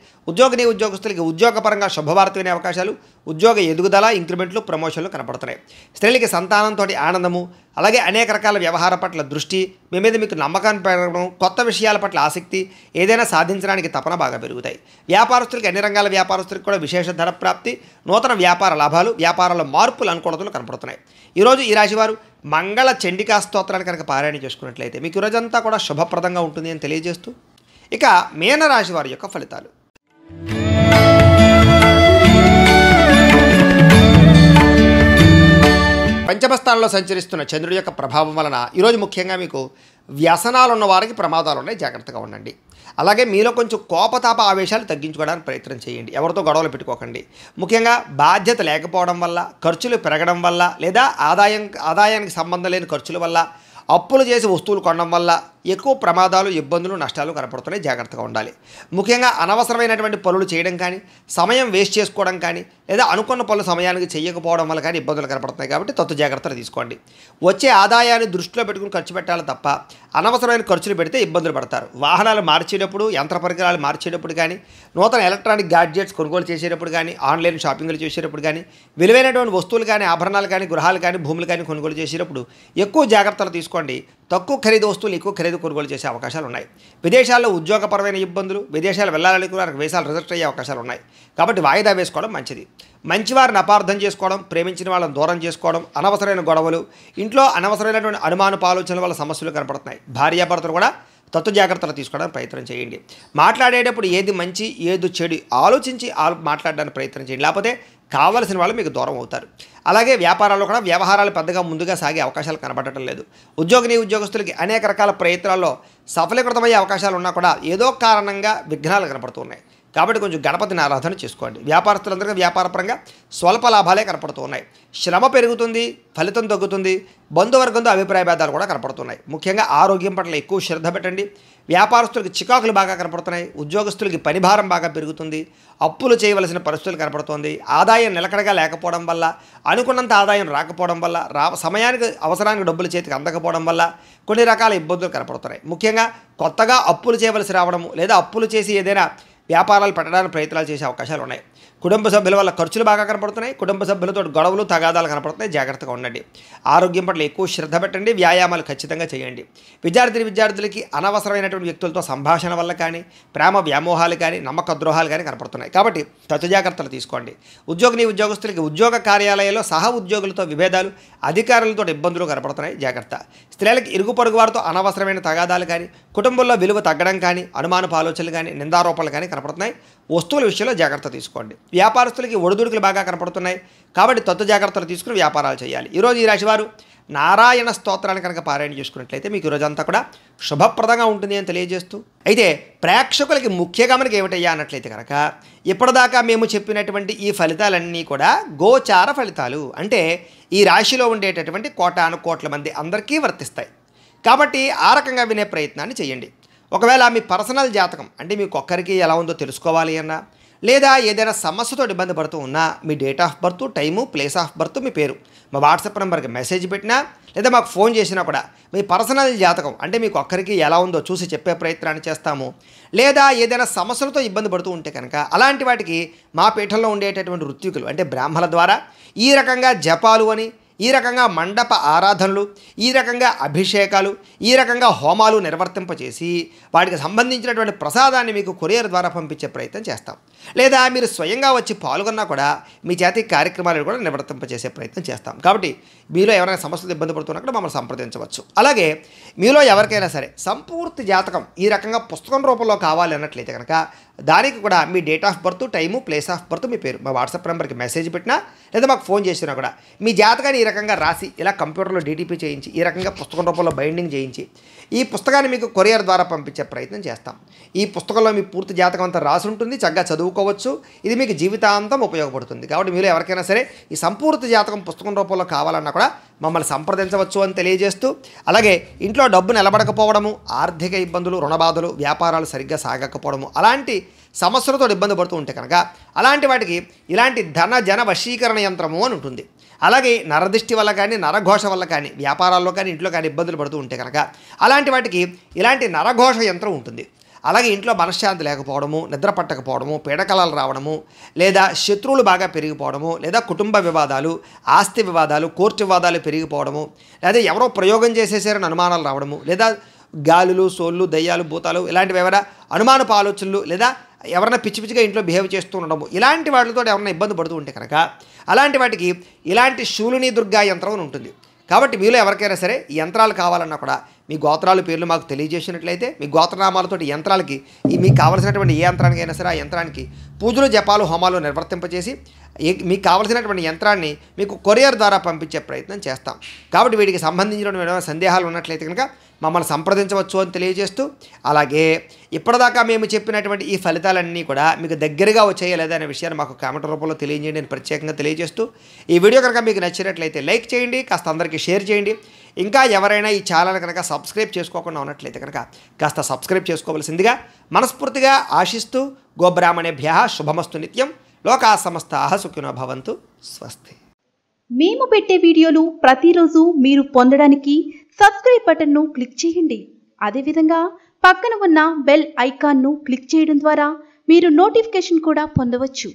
ఉద్యోగస్తులకి ఉద్యోగపరంగా శుభవార్త వినే అవకాశాలు, ఉద్యోగ ఎదుగుదల, ఇంక్రిమెంట్లు, ప్రమోషన్లు కనపడుతున్నాయి. స్త్రీలకి సంతానంతో ఆనందము, అలాగే అనేక రకాల వ్యవహార పట్ల దృష్టి, మీ మీద మీకు నమ్మకాన్ని పెరగడం, కొత్త విషయాల పట్ల ఆసక్తి, ఏదైనా సాధించడానికి తపన బాగా పెరుగుతాయి. వ్యాపారస్తులకి అన్ని రంగాల వ్యాపారస్తులకు కూడా విశేష ధర ప్రాప్తి, నూతన వ్యాపార లాభాలు, వ్యాపారాల మార్పులు, అనుకూలతలు కనపడుతున్నాయి. ఈరోజు ఈ రాశివారు మంగళ చండికా స్తోత్రాన్ని కనుక పారాయణ చేసుకున్నట్లయితే మీకు ఈరోజంతా కూడా శుభప్రదంగా ఉంటుంది అని తెలియజేస్తూ, ఇక మీనరాశి వారి యొక్క ఫలితాలు. పంచమ స్థానంలో సంచరిస్తున్న చంద్రుడి యొక్క ప్రభావం వలన ఈరోజు ముఖ్యంగా మీకు వ్యసనాలు ఉన్న వారికి ప్రమాదాలు ఉన్నాయి. జాగ్రత్తగా ఉండండి. అలాగే మీలో కొంచెం కోపతాప ఆవేశాలు తగ్గించుకోవడానికి ప్రయత్నం చేయండి. ఎవరితో గొడవలు పెట్టుకోకండి. ముఖ్యంగా బాధ్యత లేకపోవడం వల్ల, ఖర్చులు పెరగడం వల్ల, లేదా ఆదాయానికి సంబంధం లేని ఖర్చుల వల్ల, అప్పులు చేసి వస్తువులు కొనడం వల్ల ఎక్కువ ప్రమాదాలు, ఇబ్బందులు, నష్టాలు కనపడుతున్నాయి. జాగ్రత్తగా ఉండాలి. ముఖ్యంగా అనవసరమైనటువంటి పనులు చేయడం కానీ, సమయం వేస్ట్ చేసుకోవడం కానీ, లేదా అనుకున్న పనులు సమయానికి చేయకపోవడం వల్ల కానీ ఇబ్బందులు కనపడుతున్నాయి. కాబట్టి తత్తు జాగ్రత్తలు తీసుకోండి. వచ్చే ఆదాయాన్ని దృష్టిలో పెట్టుకుని ఖర్చు పెట్టాలి తప్ప అనవసరమైన ఖర్చులు పెడితే ఇబ్బందులు పడతారు. వాహనాలు మార్చేటప్పుడు, యంత్ర పరికరాలు మార్చేటప్పుడు కానీ, నూతన ఎలక్ట్రానిక్ గ్యాడ్జెట్స్ కొనుగోలు చేసేటప్పుడు కానీ, ఆన్లైన్ షాపింగ్లు చేసేటప్పుడు కానీ, విలువైనటువంటి వస్తువులు కానీ, ఆభరణాలు కానీ, గృహాలు కానీ, భూములు కానీ కొనుగోలు చేసేటప్పుడు ఎక్కువ జాగ్రత్తలు తీసుకోండి. తక్కువ ఖరీదు వస్తువులు ఎక్కువ ఖరీదు కొనుగోలు చేసే అవకాశాలు ఉన్నాయి. విదేశాల్లో ఉద్యోగపరమైన ఇబ్బందులు, విదేశాలు వెళ్ళాలనుకున్న వీసాలు రిజెక్ట్ అయ్యే అవకాశాలు ఉన్నాయి. కాబట్టి వాయిదా వేసుకోవడం మంచిది. మంచివారిని అపార్థం చేసుకోవడం, ప్రేమించిన వాళ్ళని దూరం చేసుకోవడం, అనవసరమైన గొడవలు, ఇంట్లో అనవసరమైనటువంటి అనుమానపు ఆలోచనల వల్ల సమస్యలు కనపడుతున్నాయి. భార్యాభర్తలు కూడా తత్తు జాగ్రత్తలు తీసుకోవడానికి ప్రయత్నం చేయండి. మాట్లాడేటప్పుడు ఏది మంచి ఏది చెడు ఆలోచించి మాట్లాడడానికి ప్రయత్నం చేయండి. లేకపోతే కావలసిన వాళ్ళు మీకు దూరం అవుతారు. అలాగే వ్యాపారాల్లో కూడా వ్యవహారాలు పెద్దగా ముందుగా సాగే అవకాశాలు కనబడటం లేదు. ఉద్యోగస్తులకి అనేక రకాల ప్రయత్నాల్లో సఫలీకృతమయ్యే అవకాశాలు ఉన్నా కూడా ఏదో కారణంగా విఘ్నాలు కనపడుతున్నాయి. కాబట్టి కొంచెం గణపతిని ఆరాధన చేసుకోండి. వ్యాపారస్తులందరికీ వ్యాపారపరంగా స్వల్ప లాభాలే కనపడుతూ ఉన్నాయి. శ్రమ పెరుగుతుంది, ఫలితం తగ్గుతుంది. బంధువర్గంతో అభిప్రాయ భేదాలు కూడా కనపడుతున్నాయి. ముఖ్యంగా ఆరోగ్యం పట్ల ఎక్కువ శ్రద్ధ పెట్టండి. వ్యాపారస్తులకి చికాకులు బాగా కనపడుతున్నాయి. ఉద్యోగస్తులకి పనిభారం బాగా పెరుగుతుంది. అప్పులు చేయవలసిన పరిస్థితులు కనపడుతోంది. ఆదాయం నిలకడగా లేకపోవడం వల్ల, అనుకున్నంత ఆదాయం రాకపోవడం వల్ల, సమయానికి అవసరానికి డబ్బులు చేతికి అందకపోవడం వల్ల కొన్ని రకాల ఇబ్బందులు కనపడుతున్నాయి. ముఖ్యంగా కొత్తగా అప్పులు చేయవలసి రావడము, లేదా అప్పులు చేసి ఏదైనా వ్యాపారాలు పెట్టడానికి ప్రయత్నాలు చేసే అవకాశాలు ఉన్నాయి. కుటుంబ సభ్యుల వల్ల ఖర్చులు బాగా కనపడుతున్నాయి. కుటుంబ సభ్యులతో గొడవలు, తగాదాలు కనపడుతున్నాయి. జాగ్రత్తగా ఉండండి. ఆరోగ్యం పట్ల ఎక్కువ శ్రద్ధ పెట్టండి. వ్యాయామాలు ఖచ్చితంగా చేయండి. విద్యార్థులకి అనవసరమైనటువంటి వ్యక్తులతో సంభాషణ వల్ల కానీ, ప్రేమ వ్యామోహాలు కానీ, నమ్మక ద్రోహాలు కానీ కనపడుతున్నాయి. కాబట్టి తత్తు జాగ్రత్తలు తీసుకోండి. ఉద్యోగస్తులకి ఉద్యోగ కార్యాలయాల్లో సహ ఉద్యోగులతో విభేదాలు, అధికారులతో ఇబ్బందులు కనపడుతున్నాయి. జాగ్రత్త. స్త్రీలకు ఇరుగు పొరుగు వారితో అనవసరమైన తగాదాలు కానీ, కుటుంబంలో విలువ తగ్గడం కానీ, అనుమానపు ఆలోచనలు కానీ, నిందారోపణలు కానీ కనపడుతున్నాయి. వస్తువుల విషయంలో జాగ్రత్త తీసుకోండి. వ్యాపారస్తులకి ఒడిదుడుకులు బాగా కనపడుతున్నాయి. కాబట్టి తత్తు జాగ్రత్తలు తీసుకుని వ్యాపారాలు చేయాలి. ఈరోజు ఈ రాశివారు నారాయణ స్తోత్రాన్ని కనుక పారాయణ చేసుకున్నట్లయితే మీకు ఈరోజంతా కూడా శుభప్రదంగా ఉంటుంది అని తెలియజేస్తూ, అయితే ప్రేక్షకులకి ముఖ్య గమనిక ఏమిటయ్యా అన్నట్లయితే కనుక, ఇప్పటిదాకా మేము చెప్పినటువంటి ఈ ఫలితాలన్నీ కూడా గోచార ఫలితాలు. అంటే ఈ రాశిలో ఉండేటటువంటి కోటాను కోట్ల మంది అందరికీ వర్తిస్తాయి. కాబట్టి ఆ రకంగా వినే ప్రయత్నాన్ని చేయండి. ఒకవేళ మీ పర్సనల్ జాతకం అంటే మీకు ఒక్కరికి ఎలా ఉందో తెలుసుకోవాలి అన్నా, లేదా ఏదైనా సమస్యతో ఇబ్బంది పడుతూ ఉన్నా, మీ date of birth, time, place of birth, మీ పేరు మా వాట్సాప్ నెంబర్కి మెసేజ్ పెట్టినా, లేదా మాకు ఫోన్ చేసినా కూడా మీ పర్సనల్ జాతకం అంటే మీకు ఒక్కరికి ఎలా ఉందో చూసి చెప్పే ప్రయత్నాన్ని చేస్తాము. లేదా ఏదైనా సమస్యలతో ఇబ్బంది పడుతూ ఉంటే కనుక అలాంటి వాటికి మా పీఠంలో ఉండేటటువంటి ఋత్వికులు అంటే బ్రాహ్మణుల ద్వారా ఈ రకంగా జపాలు అని, ఈ రకంగా మండప ఆరాధనలు, ఈ రకంగా అభిషేకాలు, ఈ రకంగా హోమాలు నిర్వర్తింపచేసి వాటికి సంబంధించినటువంటి ప్రసాదాన్ని మీకు కొరియర్ ద్వారా పంపించే ప్రయత్నం చేస్తాం. లేదా మీరు స్వయంగా వచ్చి పాల్గొన్నా కూడా మీ చేతి కార్యక్రమాలను కూడా నిర్వర్తింపచేసే ప్రయత్నం చేస్తాం. కాబట్టి మీలో ఎవరైనా సమస్యలు ఇబ్బంది పడుతున్నా కూడా మమ్మల్ని సంప్రదించవచ్చు. అలాగే మీలో ఎవరికైనా సరే సంపూర్తి జాతకం ఈ రకంగా పుస్తకం రూపంలో కావాలి అన్నట్లయితే కనుక దానికి కూడా మీ date of birth, time, place of birth, మీ పేరు మా వాట్సాప్ నెంబర్కి మెసేజ్ పెట్టినా, లేదా మాకు ఫోన్ చేసినా కూడా మీ జాతకాన్ని ఈ రకంగా రాసి ఇలా కంప్యూటర్లో డీటీపీ చేయించి ఈ రకంగా పుస్తకం రూపంలో బైండింగ్ చేయించి ఈ పుస్తకాన్ని మీకు కొరియర్ ద్వారా పంపించే ప్రయత్నం చేస్తాం. ఈ పుస్తకంలో మీ పూర్తి జాతకం అంతా రాసి ఉంటుంది. చక్కగా చదువుకోవచ్చు. ఇది మీకు జీవితాంతం ఉపయోగపడుతుంది. కాబట్టి మీరు ఎవరికైనా సరే ఈ సంపూర్తి జాతకం పుస్తకం రూపంలో కావాలన్నా కూడా మమ్మల్ని సంప్రదించవచ్చు అని తెలియజేస్తూ, అలాగే ఇంట్లో డబ్బు నిలబడకపోవడము, ఆర్థిక ఇబ్బందులు, రుణబాధలు, వ్యాపారాలు సరిగ్గా సాగకపోవడము, అలాంటి సమస్యలతో ఇబ్బంది పడుతూ ఉంటే కనుక అలాంటి వాటికి ఇలాంటి జన వశీకరణ యంత్రము అని ఉంటుంది. అలాగే నరదిష్టి వల్ల కానీ, నరఘోష వల్ల కానీ, వ్యాపారాల్లో కానీ, ఇంట్లో కానీ ఇబ్బందులు పడుతూ ఉంటే కనుక అలాంటి వాటికి ఇలాంటి నరఘోష యంత్రం ఉంటుంది. అలాగే ఇంట్లో మనశ్శాంతి లేకపోవడము, నిద్ర పట్టకపోవడము, పీడకలాలు రావడము, లేదా శత్రువులు బాగా పెరిగిపోవడము, లేదా కుటుంబ వివాదాలు, ఆస్తి వివాదాలు, కోర్టు వివాదాలు పెరిగిపోవడము, లేదా ఎవరో ప్రయోగం చేసేసారని అనుమానాలు రావడము, లేదా గాలులు, సోళ్ళు, దయ్యాలు, భూతాలు ఇలాంటివి ఎవరైనా అనుమానపు ఆలోచనలు, లేదా ఎవరైనా పిచ్చి పిచ్చిగా ఇంట్లో బిహేవ్ చేస్తూ ఉండడము, ఇలాంటి వాటితో ఎవరైనా ఇబ్బంది పడుతూ ఉంటే కనుక అలాంటి వాటికి ఇలాంటి శూలిని దుర్గా యంత్రం అని ఉంటుంది. కాబట్టి మీలో ఎవరికైనా సరే ఈ యంత్రాలు కావాలన్నా కూడా మీ గోత్రాల పేర్లు మాకు తెలియజేసినట్లయితే మీ గోత్రనామాలతో యంత్రాలకి మీకు కావాల్సినటువంటి ఏ యంత్రానికైనా సరే ఆ యంత్రానికి పూజలు, జపాలు, హోమాలు నిర్వర్తింపచేసి మీకు కావలసినటువంటి యంత్రాన్ని మీకు కొరియర్ ద్వారా పంపించే ప్రయత్నం చేస్తాం. కాబట్టి వీటికి సంబంధించిన ఏమైనా సందేహాలు ఉన్నట్లయితే కనుక మమ్మల్ని సంప్రదించవచ్చు అని తెలియజేస్తూ, అలాగే ఇప్పటిదాకా మేము చెప్పినటువంటి ఈ ఫలితాలన్నీ కూడా మీకు దగ్గరగా వచ్చాయా లేదా అనే విషయాన్ని మాకు కామెంట్ రూపంలో తెలియజేయండి అని ప్రత్యేకంగా తెలియజేస్తూ, ఈ వీడియో కనుక మీకు నచ్చినట్లయితే లైక్ చేయండి, కాస్త అందరికీ షేర్ చేయండి. ఇంకా ఎవరైనా ఈ ఛానల్ కనుక సబ్స్క్రైబ్ చేసుకోకుండా ఉన్నట్లయితే కనుక కాస్త సబ్స్క్రైబ్ చేసుకోవాల్సిందిగా మనస్ఫూర్తిగా ఆశిస్తూ, గోబ్రాహ్మణేభ్యః శుభమస్తు నిత్యం, లోకా సమస్తాః సుఖినో భవంతు, స్వస్తి. మేము పెట్టే వీడియోలు ప్రతిరోజు మీరు పొందడానికి సబ్స్క్రైబ్ బటన్ను క్లిక్ చేయండి. అదేవిధంగా పక్కన ఉన్న బెల్ ఐకాన్ను క్లిక్ చేయడం ద్వారా మీరు నోటిఫికేషన్ కూడా పొందవచ్చు.